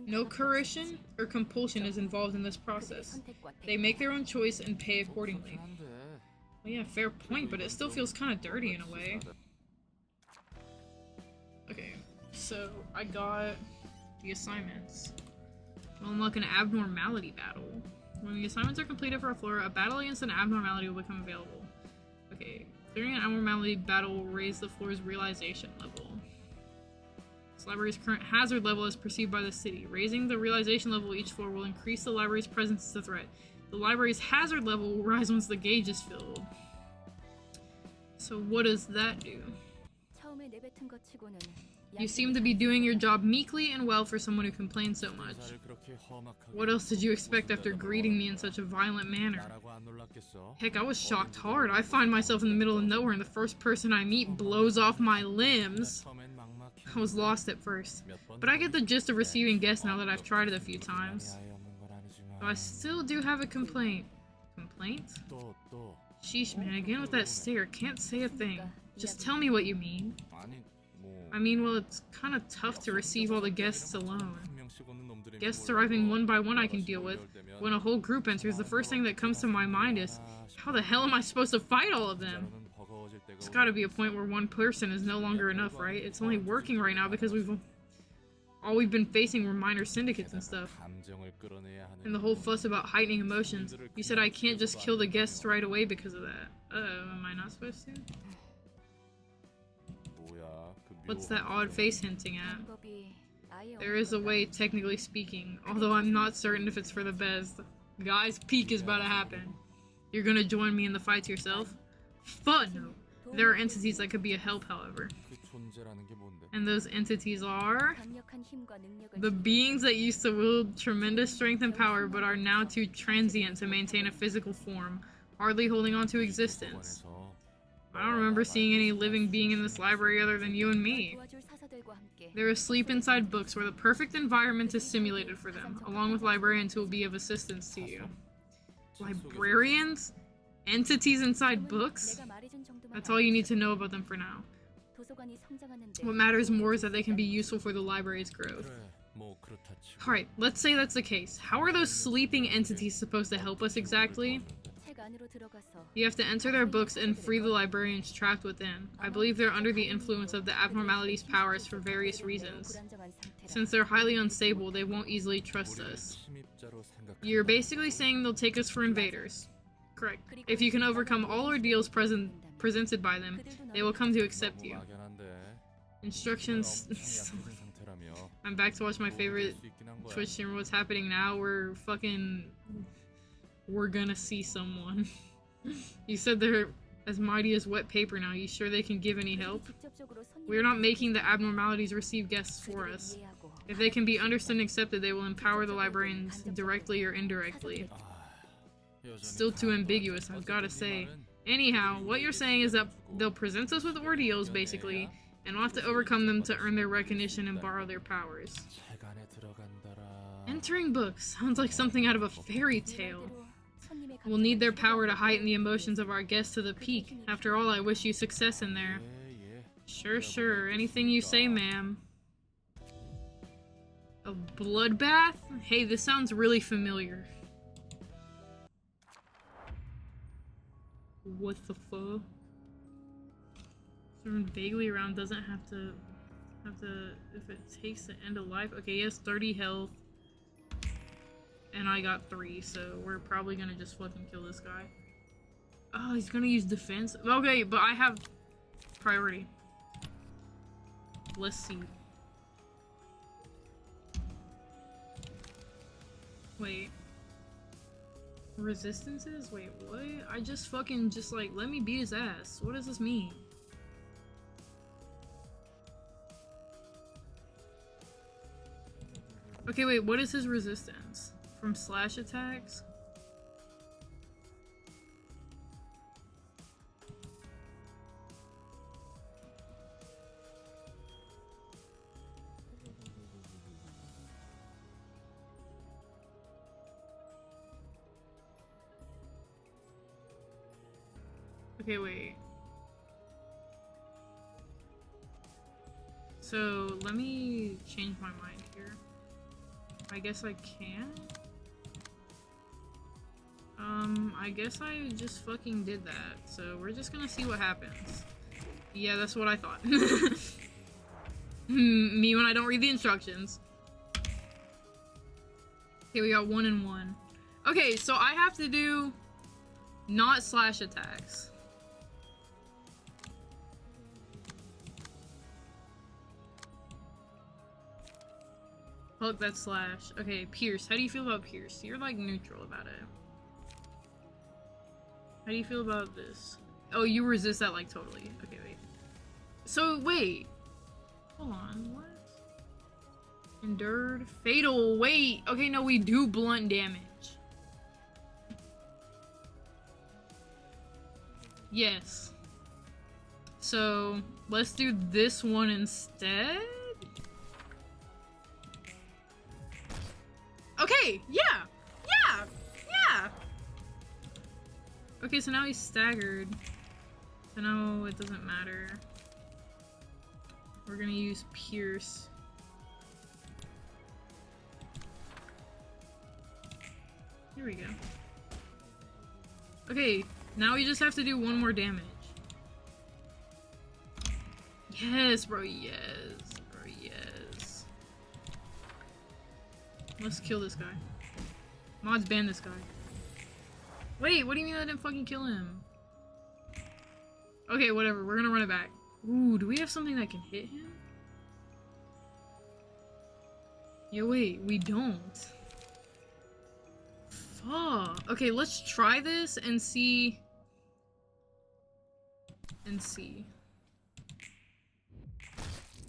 No coercion or compulsion is involved in this process. They make their own choice and pay accordingly. Well, yeah, fair point, but it still feels kind of dirty in a way. Okay, so I got the assignments. We'll unlock an abnormality battle. When the assignments are completed for a floor, a battle against an abnormality will become available. Okay, clearing an abnormality battle will raise the floor's realization level. This library's current hazard level is perceived by the city. Raising the realization level of each floor will increase the library's presence as a threat. The library's hazard level will rise once the gauge is filled. So what does that do? You seem to be doing your job meekly and well for someone who complains so much. What else did you expect after greeting me in such a violent manner? Heck, I was shocked hard. I find myself in the middle of nowhere and the first person I meet blows off my limbs. I was lost at first, but I get the gist of receiving guests now that I've tried it a few times. Though I still do have a complaint. Complaint? Sheesh, man, again with that stare. Can't say a thing. Just tell me what you mean. I mean, well, it's kind of tough to receive all the guests alone. Guests arriving one by one I can deal with. When a whole group enters, the first thing that comes to my mind is, how the hell am I supposed to fight all of them? There's gotta be a point where one person is no longer enough, right? It's only working right now because all we've been facing were minor syndicates and stuff. And the whole fuss about heightening emotions. You said I can't just kill the guests right away because of that. Am I not supposed to? What's that odd face hinting at? There is a way, technically speaking, although I'm not certain if it's for the best. Guys, peak is about to happen. You're gonna join me in the fights yourself? Fun! No. There are entities that could be a help, however. And those entities are... the beings that used to wield tremendous strength and power, but are now too transient to maintain a physical form, hardly holding on to existence. I don't remember seeing any living being in this library other than you and me. They're asleep inside books where the perfect environment is simulated for them, along with librarians who will be of assistance to you. Librarians? Entities inside books? That's all you need to know about them for now. What matters more is that they can be useful for the library's growth. Alright, let's say that's the case. How are those sleeping entities supposed to help us exactly? You have to enter their books and free the librarians trapped within. I believe they're under the influence of the abnormality's powers for various reasons. Since they're highly unstable, they won't easily trust us. You're basically saying they'll take us for invaders. Correct. If you can overcome all ordeals presented by them, they will come to accept you. Instructions... I'm back to watch my favorite Twitch streamer. What's happening now? We're gonna see someone. You said they're as mighty as wet paper now. You sure they can give any help? We're not making the abnormalities receive guests for us. If they can be understood and accepted, they will empower the librarians directly or indirectly. Still too ambiguous, I've gotta say. Anyhow, what you're saying is that they'll present us with ordeals, basically, and we'll have to overcome them to earn their recognition and borrow their powers. Entering books sounds like something out of a fairy tale. We'll need their power to heighten the emotions of our guests to the peak. After all, I wish you success in there. Sure. Anything you say, ma'am. A bloodbath? Hey, this sounds really familiar. What the fuck? Someone vaguely around doesn't have to if it takes the end of life. Okay, he has 30 health. And I got 3, so we're probably gonna just fucking kill this guy. Oh, he's gonna use defense? Okay, but I have priority. Let's see. Wait. Resistances? Wait, what? I just fucking like, let me beat his ass. What does this mean? Okay, wait, what is his resistance? From slash attacks? Okay, wait. So, let me change my mind here. I guess I can? I guess I just fucking did that. So, we're just gonna see what happens. Yeah, that's what I thought. Me when I don't read the instructions. Okay, we got 1 and 1. Okay, so I have to do not slash attacks. Fuck that slash. Okay, Pierce. How do you feel about Pierce? You're like neutral about it. How do you feel about this? Oh, you resist that like totally. Okay, wait. So, wait. Hold on, what? Endured. Fatal. Wait. Okay, no, we do blunt damage. Yes. So, let's do this one instead? Okay, yeah! Yeah! Yeah! Okay, so now he's staggered. So now it doesn't matter. We're gonna use Pierce. Here we go. Okay, now we just have to do 1 more damage. Yes, bro, yes. Bro, yes. Let's kill this guy. Mods ban this guy. Wait, what do you mean I didn't fucking kill him? Okay, whatever, we're gonna run it back. Ooh, do we have something that can hit him? Yeah, wait, we don't. Fuck. Okay, let's try this and see.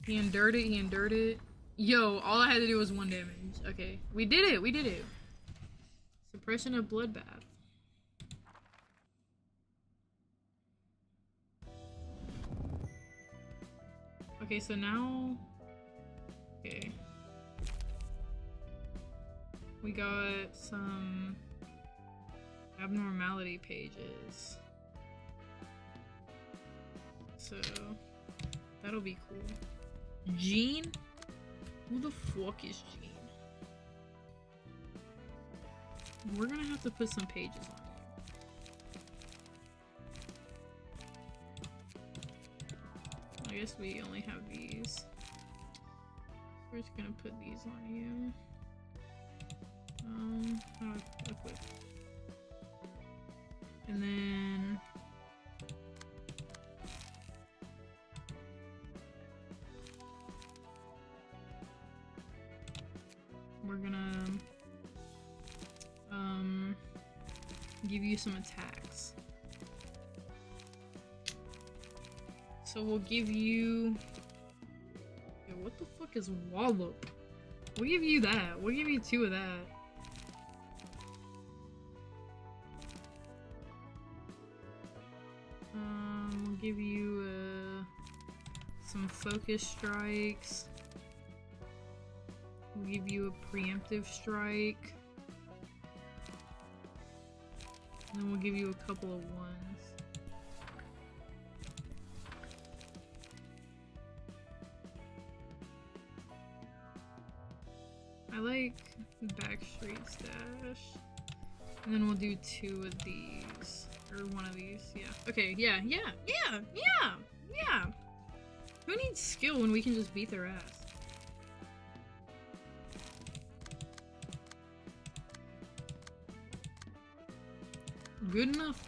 He endured it, he endured it. Yo, all I had to do was 1 damage. Okay, we did it, we did it. Suppression of bloodbath. Okay, so now... Okay. We got some abnormality pages. So, that'll be cool. Gene? Who the fuck is Gene? We're gonna have to put some pages on you. I guess we only have these. We're just gonna put these on you. Equip. And then... we're gonna give you some attacks. So we'll give you... Yo, what the fuck is Wallop? We'll give you that. We'll give you 2 of that. We'll give you some focus strikes. We'll give you a preemptive strike. And then we'll give you a couple of 1s. I like Backstreet Stash. And then we'll do 2 of these. Or 1 of these, yeah. Okay, yeah. Who needs skill when we can just beat their ass? Good enough.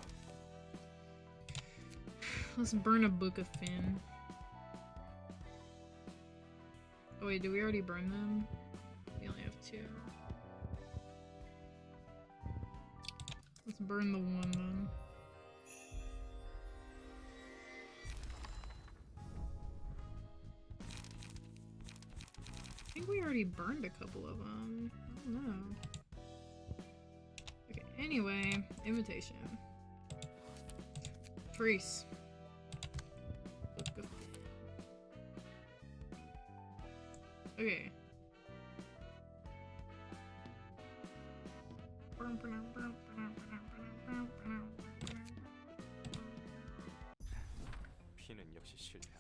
Let's burn a Book of Finn. Oh wait, did we already burn them? We only have 2. Let's burn the 1 then. I think we already burned a couple of them. I don't know. Okay, anyway, invitation. Priest. Okay.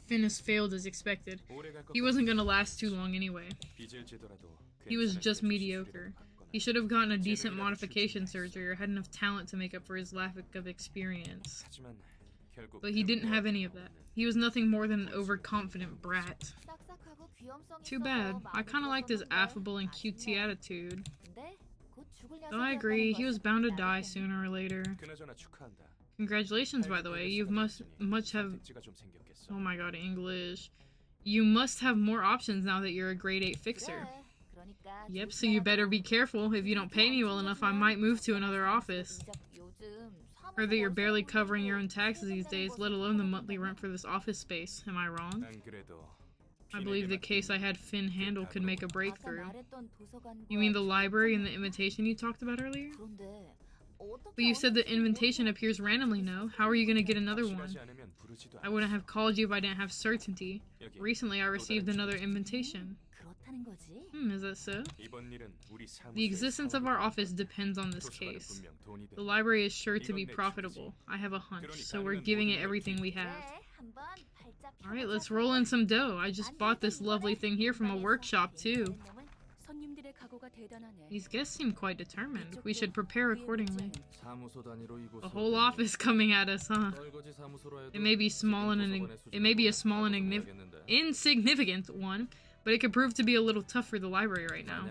Finn has failed as expected. He wasn't gonna last too long anyway. He was just mediocre. He should have gotten a decent modification surgery or had enough talent to make up for his lack of experience. But he didn't have any of that. He was nothing more than an overconfident brat. Too bad. I kinda liked his affable and cutesy attitude. Though I agree, he was bound to die sooner or later. Congratulations, by the way. You must have... Oh my god, English. You must have more options now that you're a grade 8 fixer. Yep, so you better be careful. If you don't pay me well enough, I might move to another office. Heard that you're barely covering your own taxes these days, let alone the monthly rent for this office space. Am I wrong? I believe the case I had Finn handle could make a breakthrough. You mean the library and the invitation you talked about earlier? But you said the invitation appears randomly, no? How are you gonna get another one? I wouldn't have called you if I didn't have certainty. Recently I received another invitation. Is that so? The existence of our office depends on this case. The library is sure to be profitable. I have a hunch, so we're giving it everything we have. Alright, let's roll in some dough. I just bought this lovely thing here from a workshop, too. These guests seem quite determined. We should prepare accordingly. A whole office coming at us, huh? It may be a small and insignificant one, but it could prove to be a little tough for the library right now.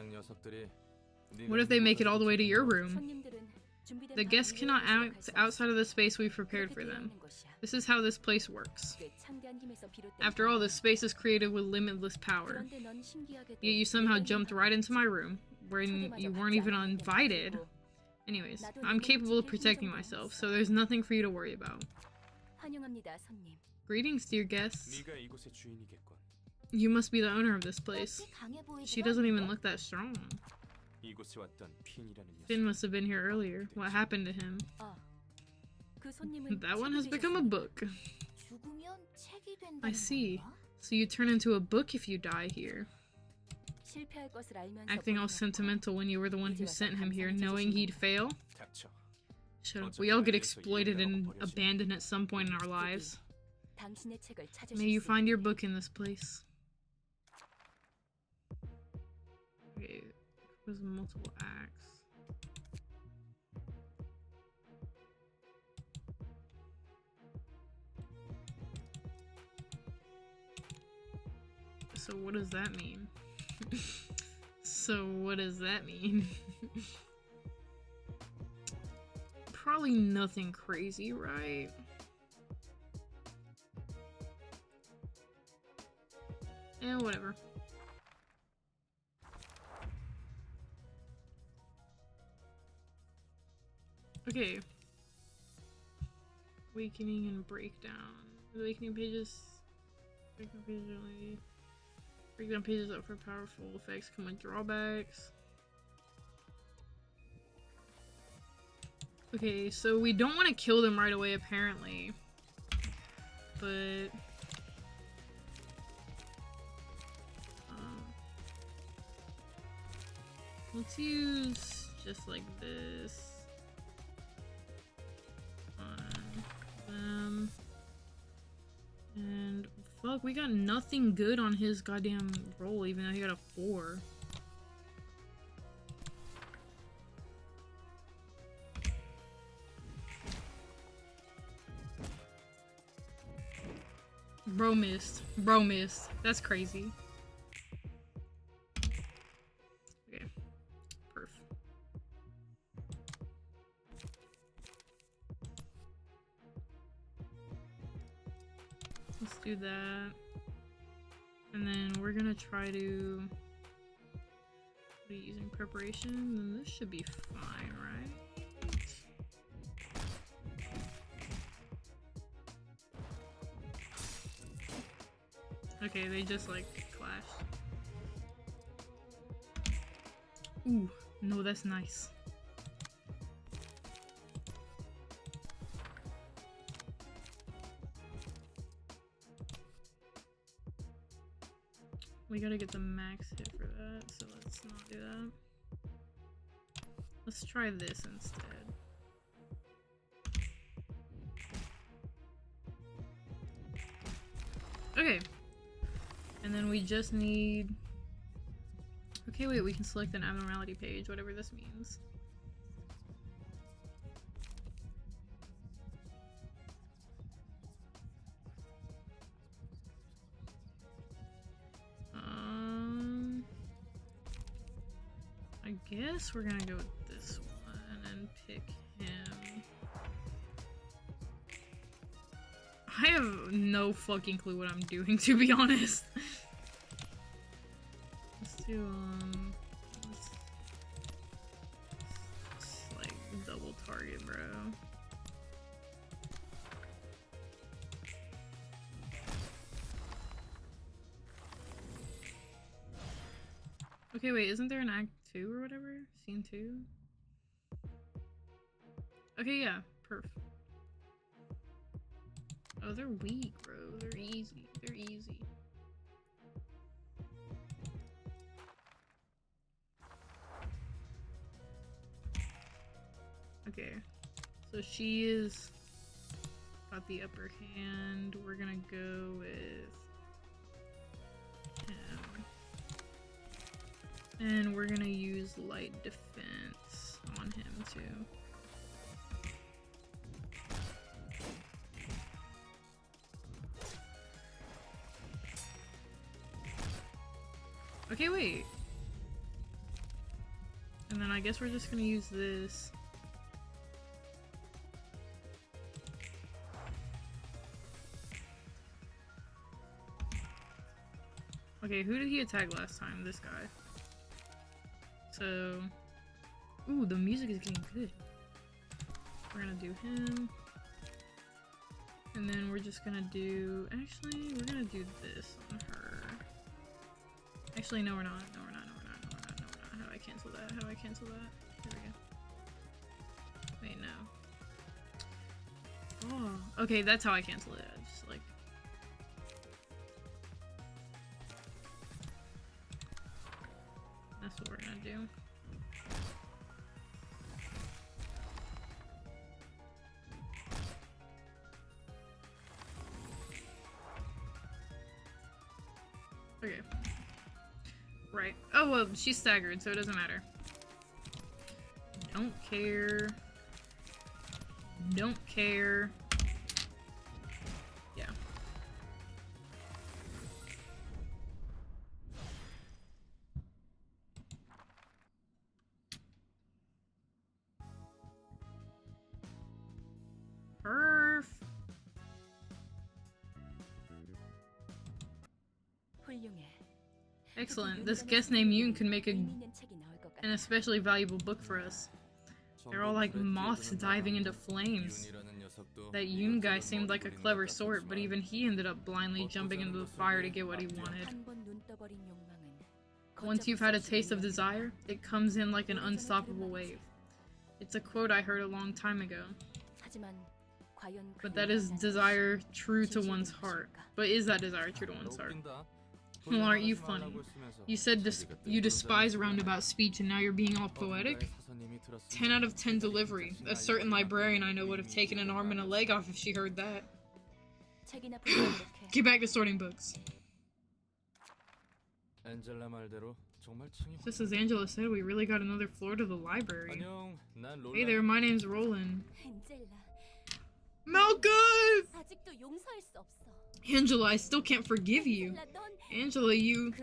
What if they make it all the way to your room? The guests cannot act outside of the space we've prepared for them. This is how this place works. After all, this space is created with limitless power. Yet you somehow jumped right into my room, when you weren't even invited. Anyways, I'm capable of protecting myself, so there's nothing for you to worry about. Greetings, dear guests. You must be the owner of this place. She doesn't even look that strong. Finn must have been here earlier. What happened to him? That one has become a book. I see. So you turn into a book if you die here. Acting all sentimental when you were the one who sent him here, knowing he'd fail? Shut up. We all get exploited and abandoned at some point in our lives. May you find your book in this place. Okay, there's multiple acts. So what does that mean? So what does that mean? Probably nothing crazy, right? Whatever. Okay. Awakening and breakdown. Awakening pages. Breakdown pages only. Breakdown pages up for powerful effects come with drawbacks. Okay, so we don't want to kill them right away, apparently. But... let's use just like this on them. And fuck, we got nothing good on his goddamn roll, even though he got a 4. Bro missed. Bro missed. That's crazy. Okay. Perf. Let's do that. And then we're gonna try to be using preparation, and this should be fine, right? Okay, they just like clashed. Ooh, no, that's nice. We gotta get the max hit for that, so let's not do that. Let's try this instead. Okay. And then we just need... Okay, wait, we can select an abnormality page, whatever this means. I guess we're gonna go with this one and pick him. I have no fucking clue what I'm doing, to be honest. Let's do, let's like double target, bro. Okay, wait, isn't there an act 2 or whatever? Scene 2? Okay, yeah, perf. Oh, they're weak, bro. They're easy. They're easy. Okay, so she is got the upper hand. We're gonna go with him. And we're gonna use light defense on him too. Okay, wait. And then I guess we're just gonna use this. Okay, who did he attack last time? This guy. So... Ooh, the music is getting good. We're gonna do him. And then we're just gonna do... Actually, we're gonna do this on her. Actually, no we're not. No we're not, no we're not, no we're not, no we're not. How do I cancel that? How do I cancel that? Here we go. Wait, no. Oh, okay, that's how I cancel it. I just like... That's what we're gonna do. Okay. Right. Oh, well, she's staggered, so it doesn't matter. Don't care. Don't care. Yeah. Perf. Excellent. This guest named Yoon could make an especially valuable book for us. They're all like moths diving into flames. That Yoon guy seemed like a clever sort, but even he ended up blindly jumping into the fire to get what he wanted. Once you've had a taste of desire, it comes in like an unstoppable wave. It's a quote I heard a long time ago. But that is desire true to one's heart. But is that desire true to one's heart? Well, aren't you funny? You said you despise roundabout speech and now you're being all poetic? 10 out of 10 delivery. A certain librarian I know would have taken an arm and a leg off if she heard that. Get back to sorting books. Just as Angela said, we really got another floor to the library. Hey there, my name's Roland. Malcolm! Angela, I still can't forgive you. Angela, you...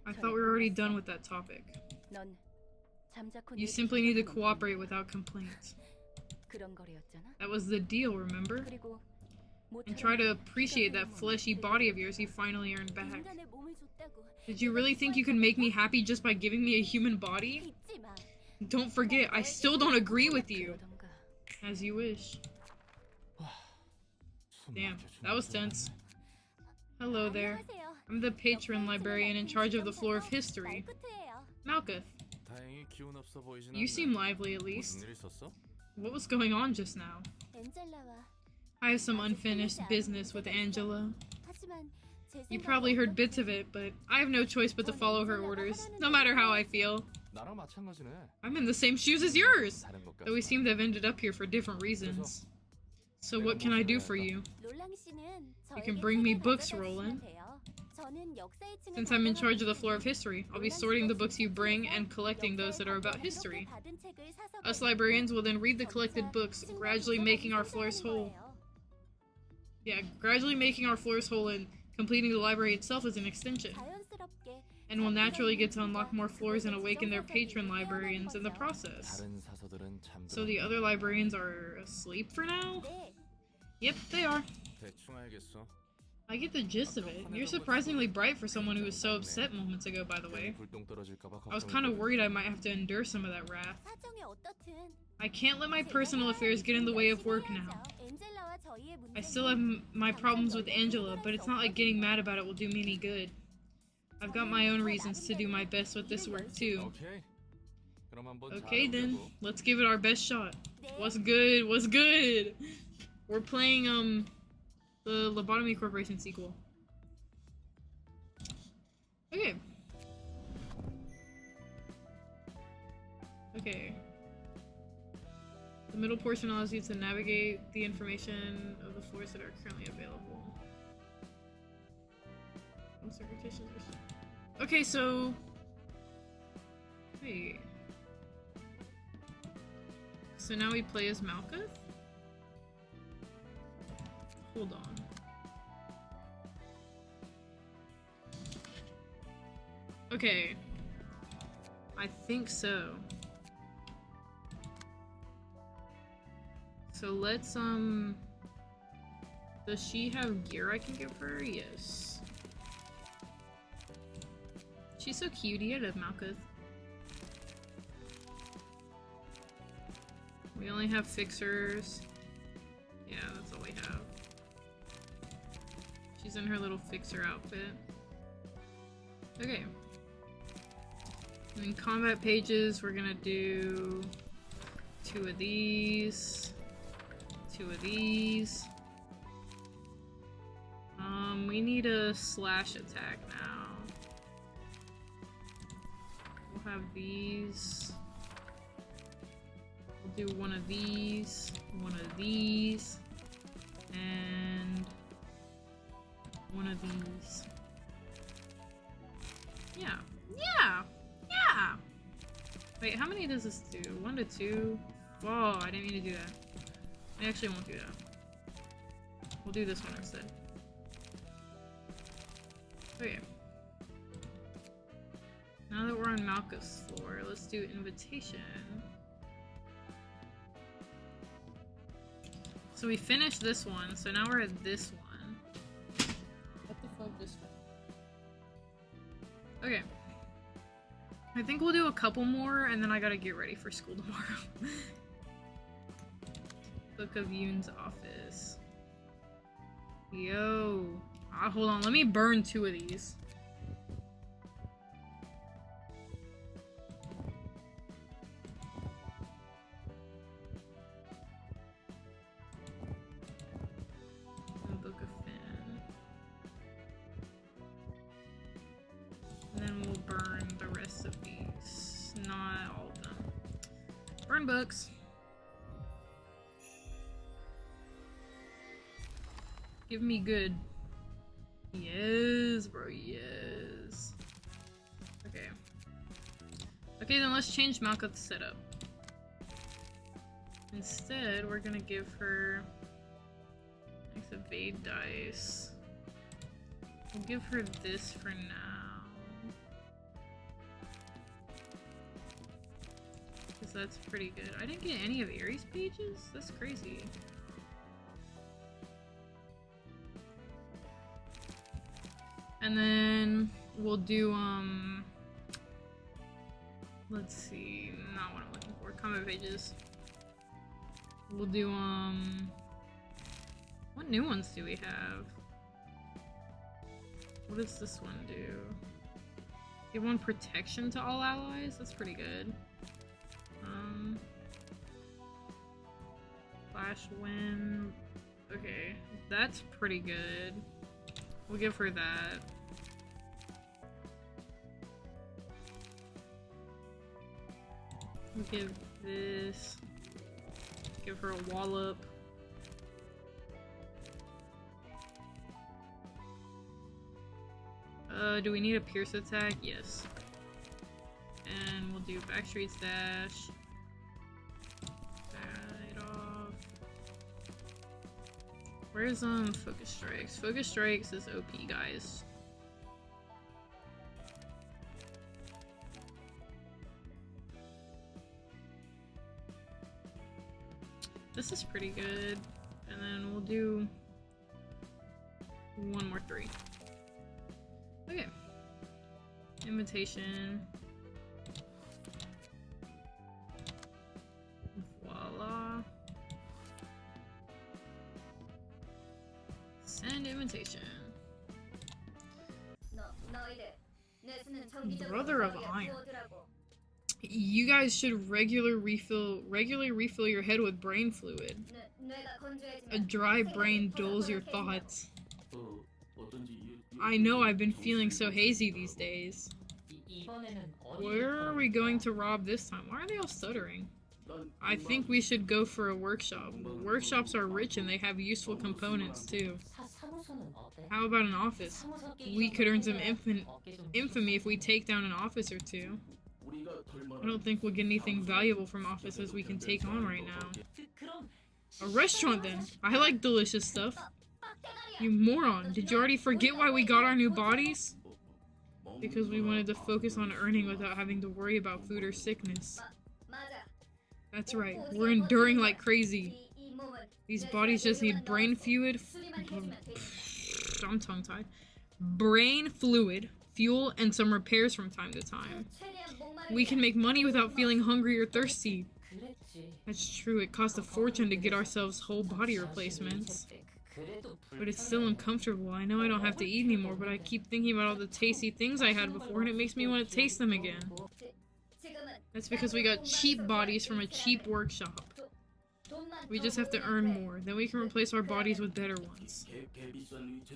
I thought we were already done with that topic. You simply need to cooperate without complaints. That was the deal, remember? And try to appreciate that fleshy body of yours you finally earned back. Did you really think you could make me happy just by giving me a human body? Don't forget, I still don't agree with you. As you wish. Damn, that was tense. Hello there. I'm the patron librarian in charge of the floor of history. Malkuth. You seem lively, at least. What was going on just now? I have some unfinished business with Angela. You probably heard bits of it, but I have no choice but to follow her orders, no matter how I feel. I'm in the same shoes as yours, though we seem to have ended up here for different reasons. So what can I do for you? You can bring me books, Roland. Since I'm in charge of the floor of history, I'll be sorting the books you bring and collecting those that are about history. Us librarians will then read the collected books, gradually making our floors whole. Yeah, gradually making our floors whole and completing the library itself is an extension. And we'll naturally get to unlock more floors and awaken their patron librarians in the process. So the other librarians are asleep for now? Yep, they are. I get the gist of it. You're surprisingly bright for someone who was so upset moments ago, by the way. I was kind of worried I might have to endure some of that wrath. I can't let my personal affairs get in the way of work now. I still have my problems with Angela, but it's not like getting mad about it will do me any good. I've got my own reasons to do my best with this work, too. Okay then, let's give it our best shot. What's good? What's good? We're playing, the Lobotomy Corporation sequel. Okay. Okay. The middle portion allows you to navigate the information of the floors that are currently available. Okay, so... Wait. So now we play as Malkuth? Hold on. Okay. I think so. So let's, does she have gear I can give her? Yes. She's so cutie, I love Malkuth. We only have fixers. Yeah, that's all we have. She's in her little fixer outfit. Okay. And in combat pages, we're gonna do 2 of these. 2 of these. We need a slash attack now. We'll have these. We'll do 1 of these, 1 of these, and 1 of these. Yeah. Yeah! Yeah! Wait, how many does this do? 1 to 2? Whoa, I didn't mean to do that. I actually won't do that. We'll do this one instead. Okay. Now that we're on Malkuth's floor, let's do invitation. So we finished this one, so now we're at this one. What the fuck just fell? Okay. I think we'll do a couple more, and then I gotta get ready for school tomorrow. Book of Yoon's office. Yo. Hold on, let me burn 2 of these. Book of Finn. And then we'll burn the rest of these. Not all of them. Burn books. Give me good. Yes, bro, yes. Okay. Okay, then let's change Malkuth's setup. Instead, we're gonna give her nice evade dice. We'll give her this for now. Because that's pretty good. I didn't get any of Aries' pages? That's crazy. And then we'll do, let's see, not what I'm looking for, comment pages. We'll do, what new ones do we have? What does this one do? Give 1 protection to all allies? That's pretty good. Flash wind. Okay, that's pretty good. We'll give her that. We'll give this. Give her a wallop. Do we need a pierce attack? Yes. And we'll do Backstreet's dash. Right off. Where's Focus Strikes? Focus Strikes is OP, guys. This is pretty good. And then we'll do one more 3. Okay. Invitation. Voila. Send invitation. Brother of Iron. You guys should regularly refill your head with brain fluid. A dry brain dulls your thoughts. I know I've been feeling so hazy these days. Where are we going to rob this time? Why are they all stuttering? I think we should go for a workshop. Workshops are rich and they have useful components too. How about an office? We could earn some infamy if we take down an office or two. I don't think we'll get anything valuable from offices we can take on right now. A restaurant then. I like delicious stuff. You moron, did you already forget why we got our new bodies? Because we wanted to focus on earning without having to worry about food or sickness. That's right, we're enduring like crazy. These bodies just need brain fluid. I'm tongue-tied. Brain fluid, fuel, and some repairs from time to time. We can make money without feeling hungry or thirsty. That's true, it costs a fortune to get ourselves whole body replacements. But it's still uncomfortable. I know I don't have to eat anymore, but I keep thinking about all the tasty things I had before and it makes me want to taste them again. That's because we got cheap bodies from a cheap workshop. We just have to earn more, then we can replace our bodies with better ones.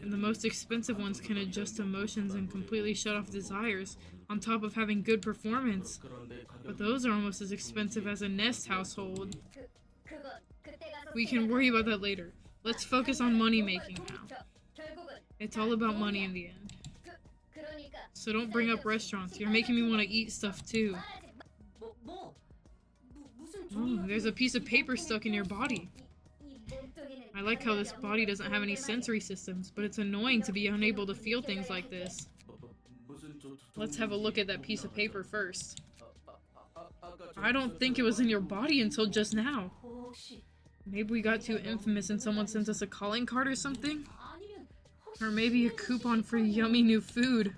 And the most expensive ones can adjust emotions and completely shut off desires, on top of having good performance. But those are almost as expensive as a Nest household. We can worry about that later. Let's focus on money making now. It's all about money in the end. So don't bring up restaurants. You're making me want to eat stuff too. Oh, there's a piece of paper stuck in your body. I like how this body doesn't have any sensory systems, but it's annoying to be unable to feel things like this. Let's have a look at that piece of paper first. I don't think it was in your body until just now. Maybe we got too infamous and someone sent us a calling card or something? Or maybe a coupon for yummy new food.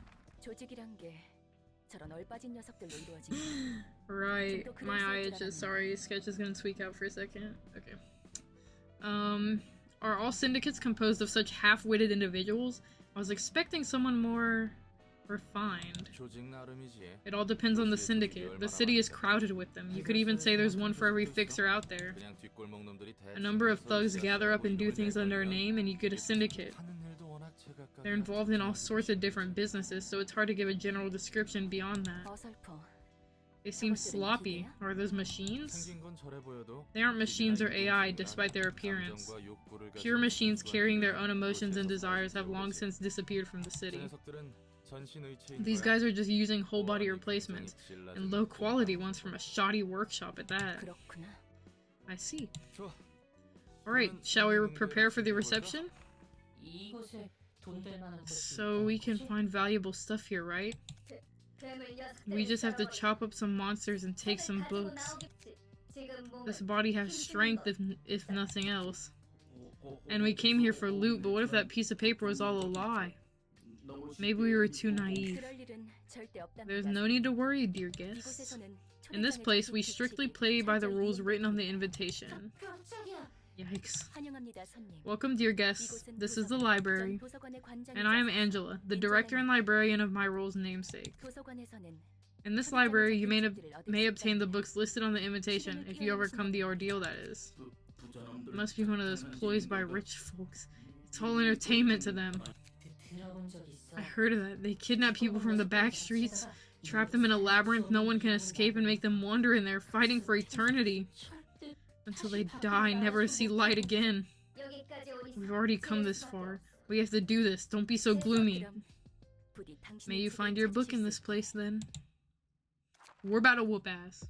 Right, my eye itches, sorry, Sketch is gonna tweak out for a second. Okay. Are all syndicates composed of such half-witted individuals? I was expecting someone more refined. It all depends on the syndicate. The city is crowded with them. You could even say there's one for every fixer out there. A number of thugs gather up and do things under a name, and you get a syndicate. They're involved in all sorts of different businesses, so it's hard to give a general description beyond that. They seem sloppy. Are those machines? They aren't machines or AI, despite their appearance. Pure machines carrying their own emotions and desires have long since disappeared from the city. These guys are just using whole body replacements, and low quality ones from a shoddy workshop at that. I see. Alright, shall we prepare for the reception? So we can find valuable stuff here, right? We just have to chop up some monsters and take some books. This body has strength if nothing else. And we came here for loot, but what if that piece of paper was all a lie? Maybe we were too naive. There's no need to worry, dear guests. In this place, we strictly play by the rules written on the invitation. Yikes. Welcome, dear guests. This is the library. And I am Angela, the director and librarian of my role's namesake. In this library, you may obtain the books listed on the invitation, if you overcome the ordeal, that is. It must be one of those ploys by rich folks. It's all entertainment to them. I heard of that. They kidnap people from the back streets, trap them in a labyrinth no one can escape, and make them wander in there, fighting for eternity. Until they die, never to see light again. We've already come this far. We have to do this. Don't be so gloomy. May you find your book in this place then. We're about to whoop ass.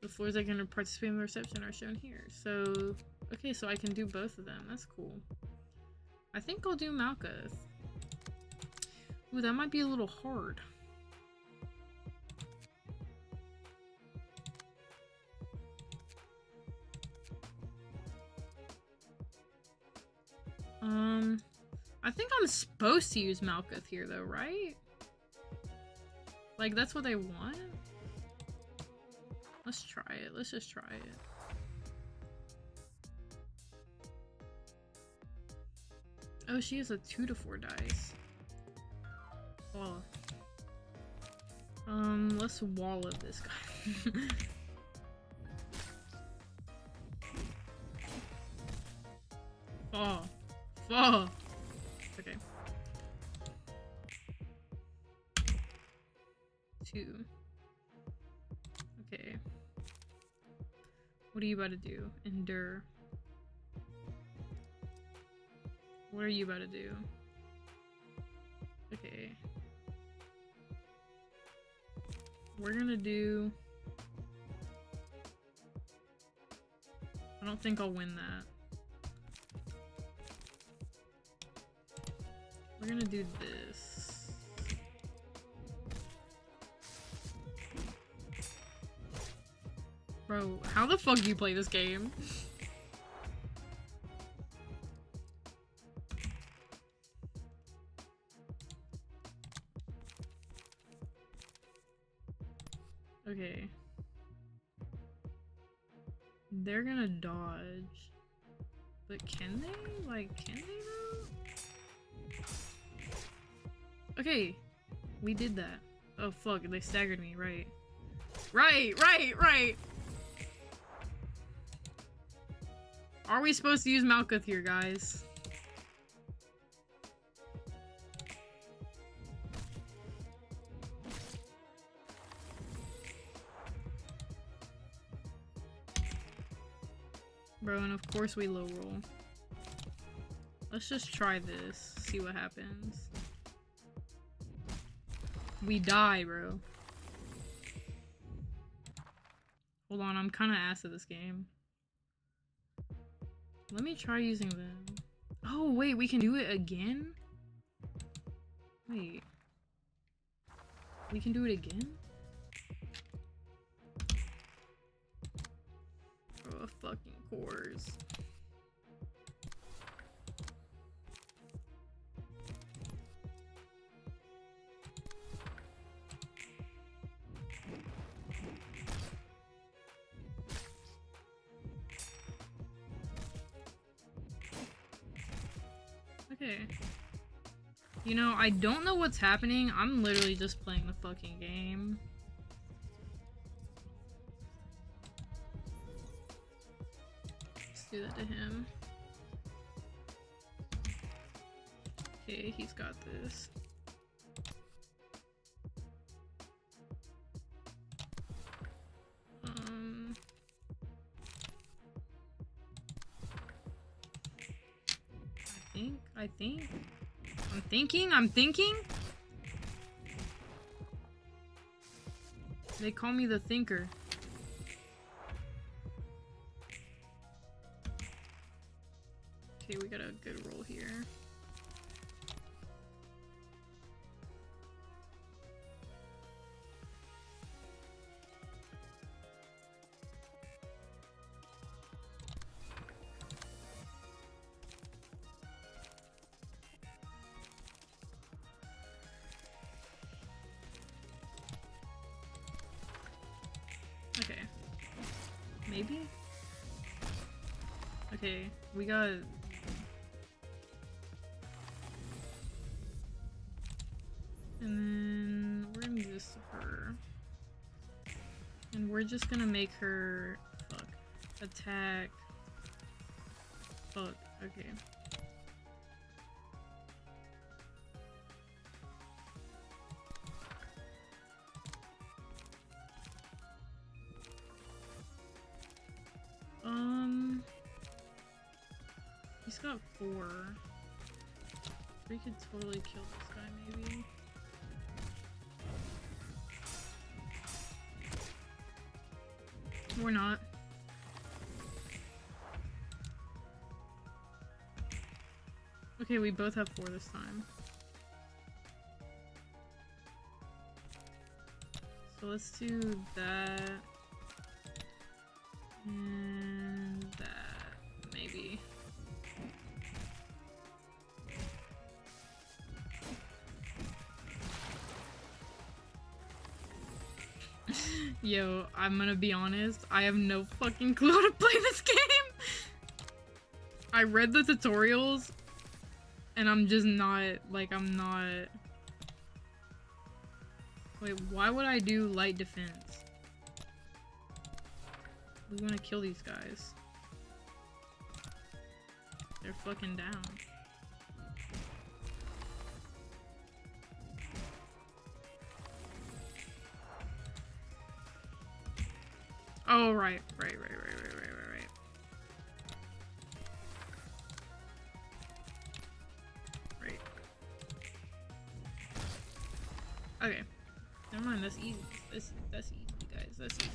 The floors that can participate in the reception are shown here. So, okay, so I can do both of them. That's cool. I think I'll do Malkuth. Ooh, that might be a little hard. I think I'm supposed to use Malkuth here though, right? Like, that's what they want? Let's try it. Let's just try it. Oh, she has a 2 to 4 dice. Oh. Let's wallow this guy. Oh. Oh. Okay. 2. Okay. What are you about to do? Endure. What are you about to do? Okay. We're gonna do... I don't think I'll win that. We're gonna do this. Bro, how the fuck do you play this game? Okay. They're gonna dodge. But can they? Like, can they though? Okay. We did that. Oh fuck, they staggered me, right. Right! Are we supposed to use Malkuth here, guys? Bro, and of course we low roll. Let's just try this, see what happens. We die, bro. Hold on, I'm kinda ass at this game. Let me try using them. Oh, wait, we can do it again? Wait. We can do it again? Oh, fucking cores. Okay. You know, I don't know what's happening. I'm literally just playing the fucking game. Let's do that to him. Okay, he's got this. I'm thinking? They call me the thinker. Okay, we got a good roll here. Okay. Maybe? Okay, we got... And then we're gonna do this to her. And we're just gonna make her... Fuck. Attack. Fuck. Okay. He's got 4. We could totally kill this guy, maybe. Or not. Okay, we both have 4 this time. So let's do that. And that, maybe. Yo, I'm gonna be honest, I have no fucking clue how to play this game! I read the tutorials, and I'm just not, like, I'm not... Wait, why would I do light defense? We wanna kill these guys. They're fucking down. Oh, right. Right. Okay. Never mind, that's easy. That's easy, guys. That's easy.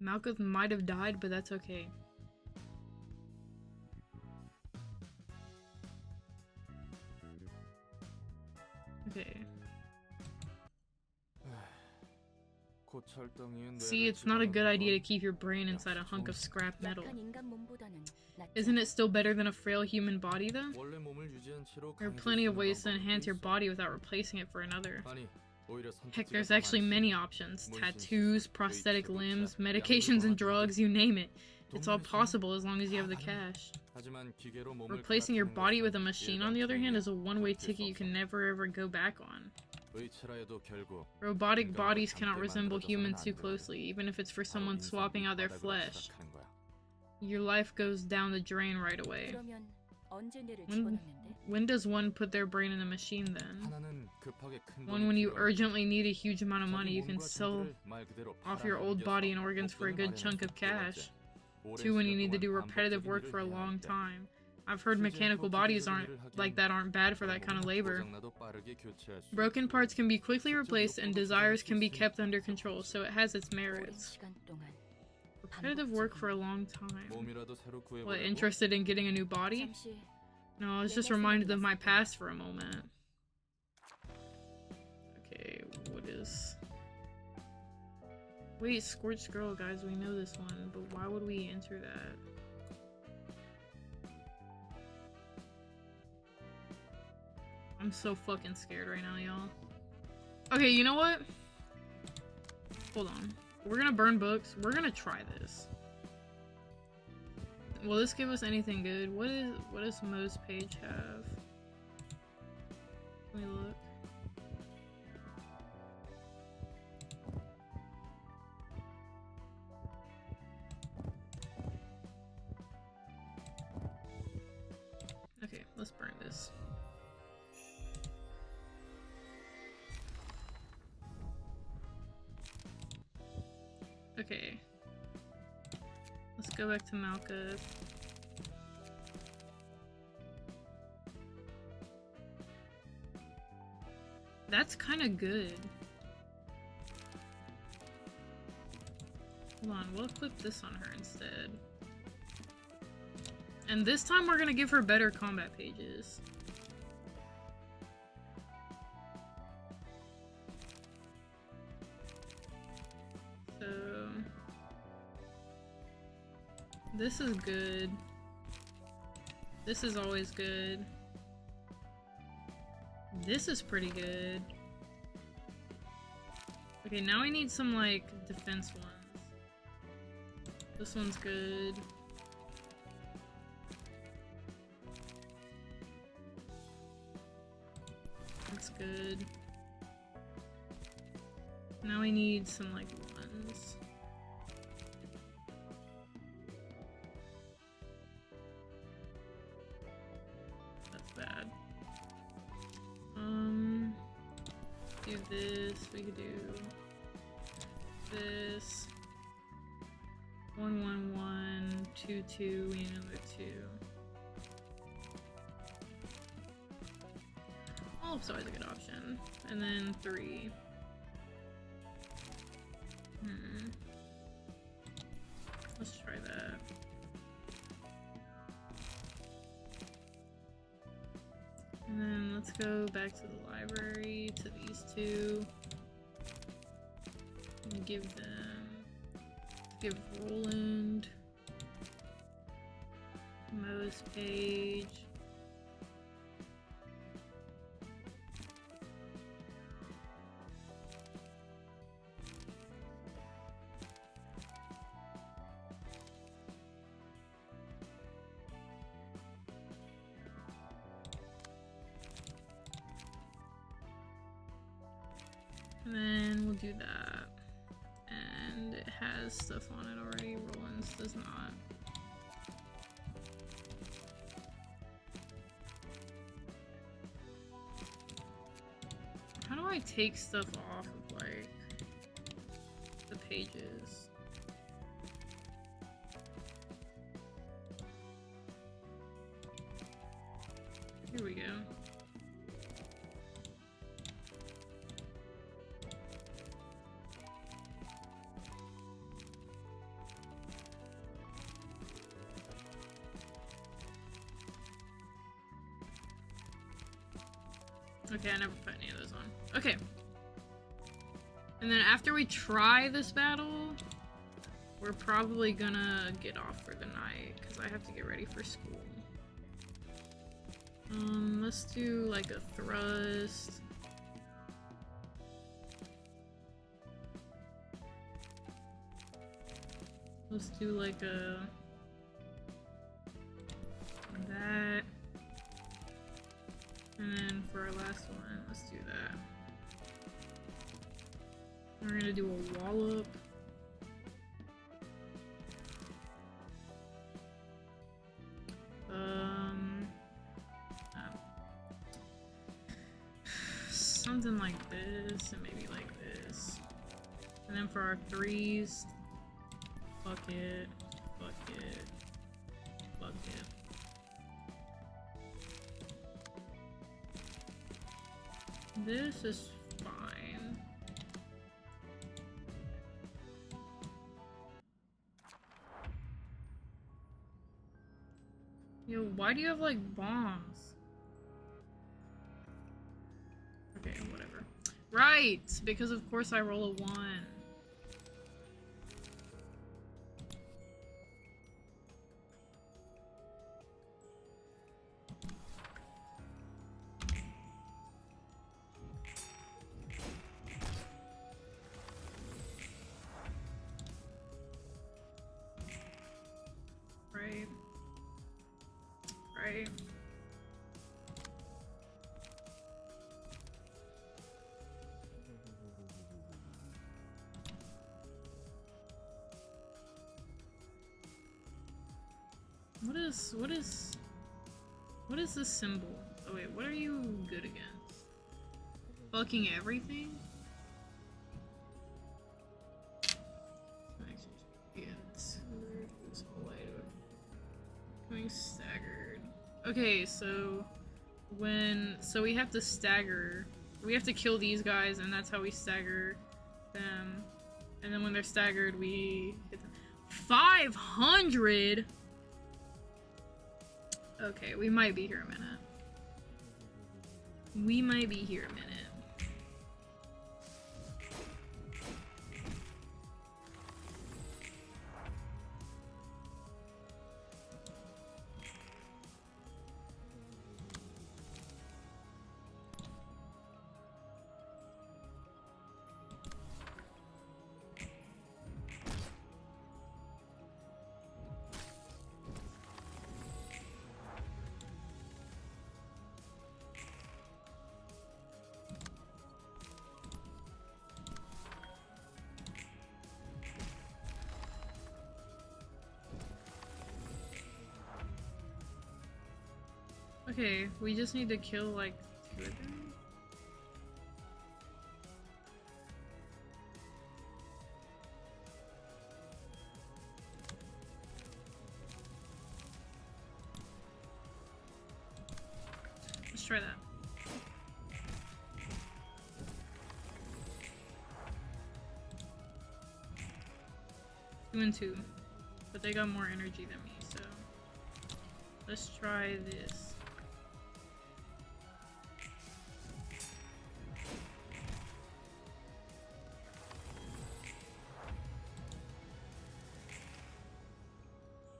Malkuth might have died, but that's okay. Okay. See, it's not a good idea to keep your brain inside a hunk of scrap metal. Isn't it still better than a frail human body, though? There are plenty of ways to enhance your body without replacing it for another. Heck, there's actually many options. Tattoos, prosthetic limbs, medications and drugs, you name it. It's all possible as long as you have the cash. Replacing your body with a machine, on the other hand, is a one-way ticket you can never ever go back on. Robotic bodies cannot resemble humans too closely, even if it's for someone swapping out their flesh. Your life goes down the drain right away. When does one put their brain in a machine then? One, when you urgently need a huge amount of money, you can sell off your old body and organs for a good chunk of cash. 2, when you need to do repetitive work for a long time. I've heard mechanical bodies aren't bad for that kind of labor. Broken parts can be quickly replaced and desires can be kept under control, so it has its merits. Repetitive work for a long time. What, interested in getting a new body? No, I was just reminded of my past for a moment. Okay, what is... Wait, Scorched Girl, guys, we know this one, but why would we enter that? I'm so fucking scared right now, y'all. Okay, you know what? Hold on. We're gonna burn books. We're gonna try this. Will this give us anything good? What does Mo's page have? Let me look. Okay, let's burn this. Okay. Let's go back to Malkuth. That's kind of good. Hold on, we'll equip this on her instead. And this time we're gonna give her better combat pages. So... this is good. This is always good. This is pretty good. Okay, now I need some, like, defense ones. This one's good. That's good. Now I need some, like, ones. That's bad. Do this, we could do this. 1, 1, 1, 2, 2, we need another 2. Olive's always a good option. And then 3. Let's try that. And then let's go back to the library, to these 2. And give Roland Mo's page. And then we'll do that. And it has stuff on it already. Roland's does not. How do I take stuff off of, like, the pages? Here we go. Okay, I never put any of those on. Okay. And then after we try this battle, we're probably gonna get off for the night, because I have to get ready for school. Let's do like a thrust. Let's do like a... that. And then for our last one, let's do that. We're gonna do a wallop. Something like this, and maybe like this. And then for our 3s, fuck it, fuck it, fuck it. This is fine. Yo, why do you have like bombs? Okay, whatever. Right! Because of course I roll a 1. Right. Right. What is this symbol? Oh wait, what are you good against? Fucking everything? Yeah, this whole way to going staggered. Okay, so we have to stagger. We have to kill these guys, and that's how we stagger them. And then when they're staggered, we hit them. 500. Okay, we might be here a minute. We might be here a minute. Okay, we just need to kill like 2 of them. Let's try that. 2 and 2. But they got more energy than me, so let's try this.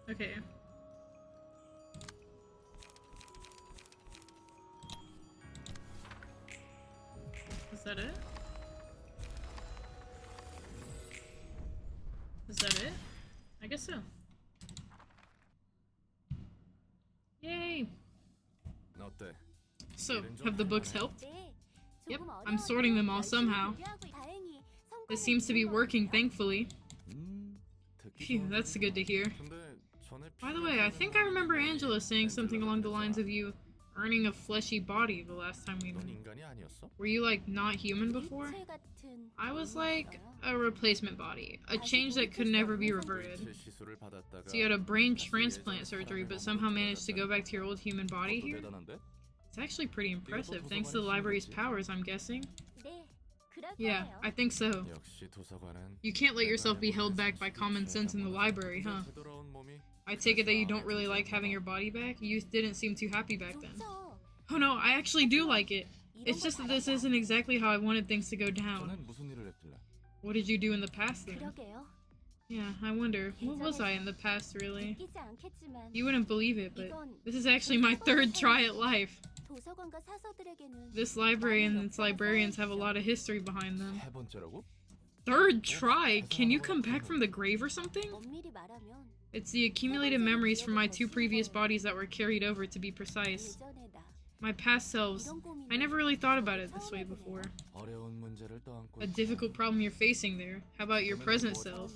Okay. Is that it? Is that it? I guess so. Yay! So, have the books helped? Yep, I'm sorting them all somehow. This seems to be working, thankfully. Phew, that's good to hear. By the way, I think I remember Angela saying something along the lines of you earning a fleshy body the last time we met. Were you, like, not human before? I was like a replacement body, a change that could never be reverted. So you had a brain transplant surgery, but somehow managed to go back to your old human body here? It's actually pretty impressive, thanks to the library's powers, I'm guessing. Yeah, I think so. You can't let yourself be held back by common sense in the library, huh? I take it that you don't really like having your body back? You didn't seem too happy back then. Oh no, I actually do like it. It's just that this isn't exactly how I wanted things to go down. What did you do in the past then? Yeah, I wonder, what was I in the past really? You wouldn't believe it, but this is actually my 3rd try at life. This library and its librarians have a lot of history behind them. 3rd try? Can you come back from the grave or something? It's the accumulated memories from my 2 previous bodies that were carried over, to be precise. My past selves. I never really thought about it this way before. A difficult problem you're facing there. How about your present self?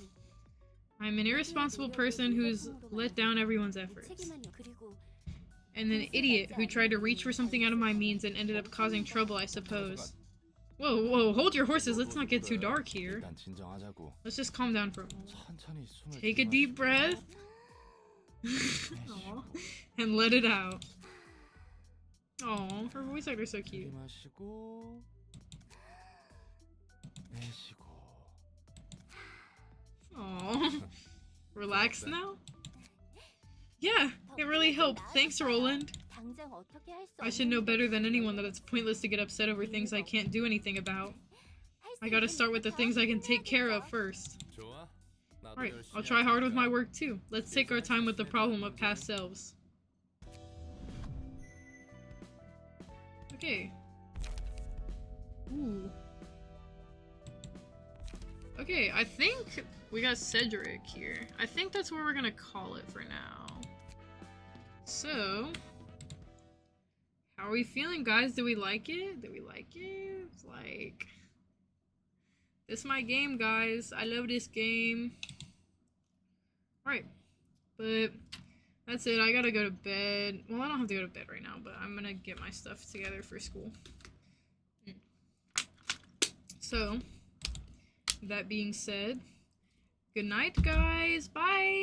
I'm an irresponsible person who's let down everyone's efforts. And an idiot who tried to reach for something out of my means and ended up causing trouble, I suppose. Whoa, whoa, hold your horses, let's not get too dark here. Let's just calm down for a moment. Take a deep breath. Aww. And let it out. Aw, her voice actors so cute. Aw. Relax now? Yeah, it really helped. Thanks, Roland. I should know better than anyone that it's pointless to get upset over things I can't do anything about. I gotta start with the things I can take care of first. Alright, I'll try hard with my work too. Let's take our time with the problem of past selves. Okay. Ooh. Okay, I think we got Cedric here. I think that's where we're gonna call it for now. So, how are we feeling, guys? Do we like it? Do we like it? It's like, this is my game, guys. I love this game. Alright, but that's it. I gotta go to bed. Well, I don't have to go to bed right now, but I'm gonna get my stuff together for school. So, that being said, good night, guys. Bye.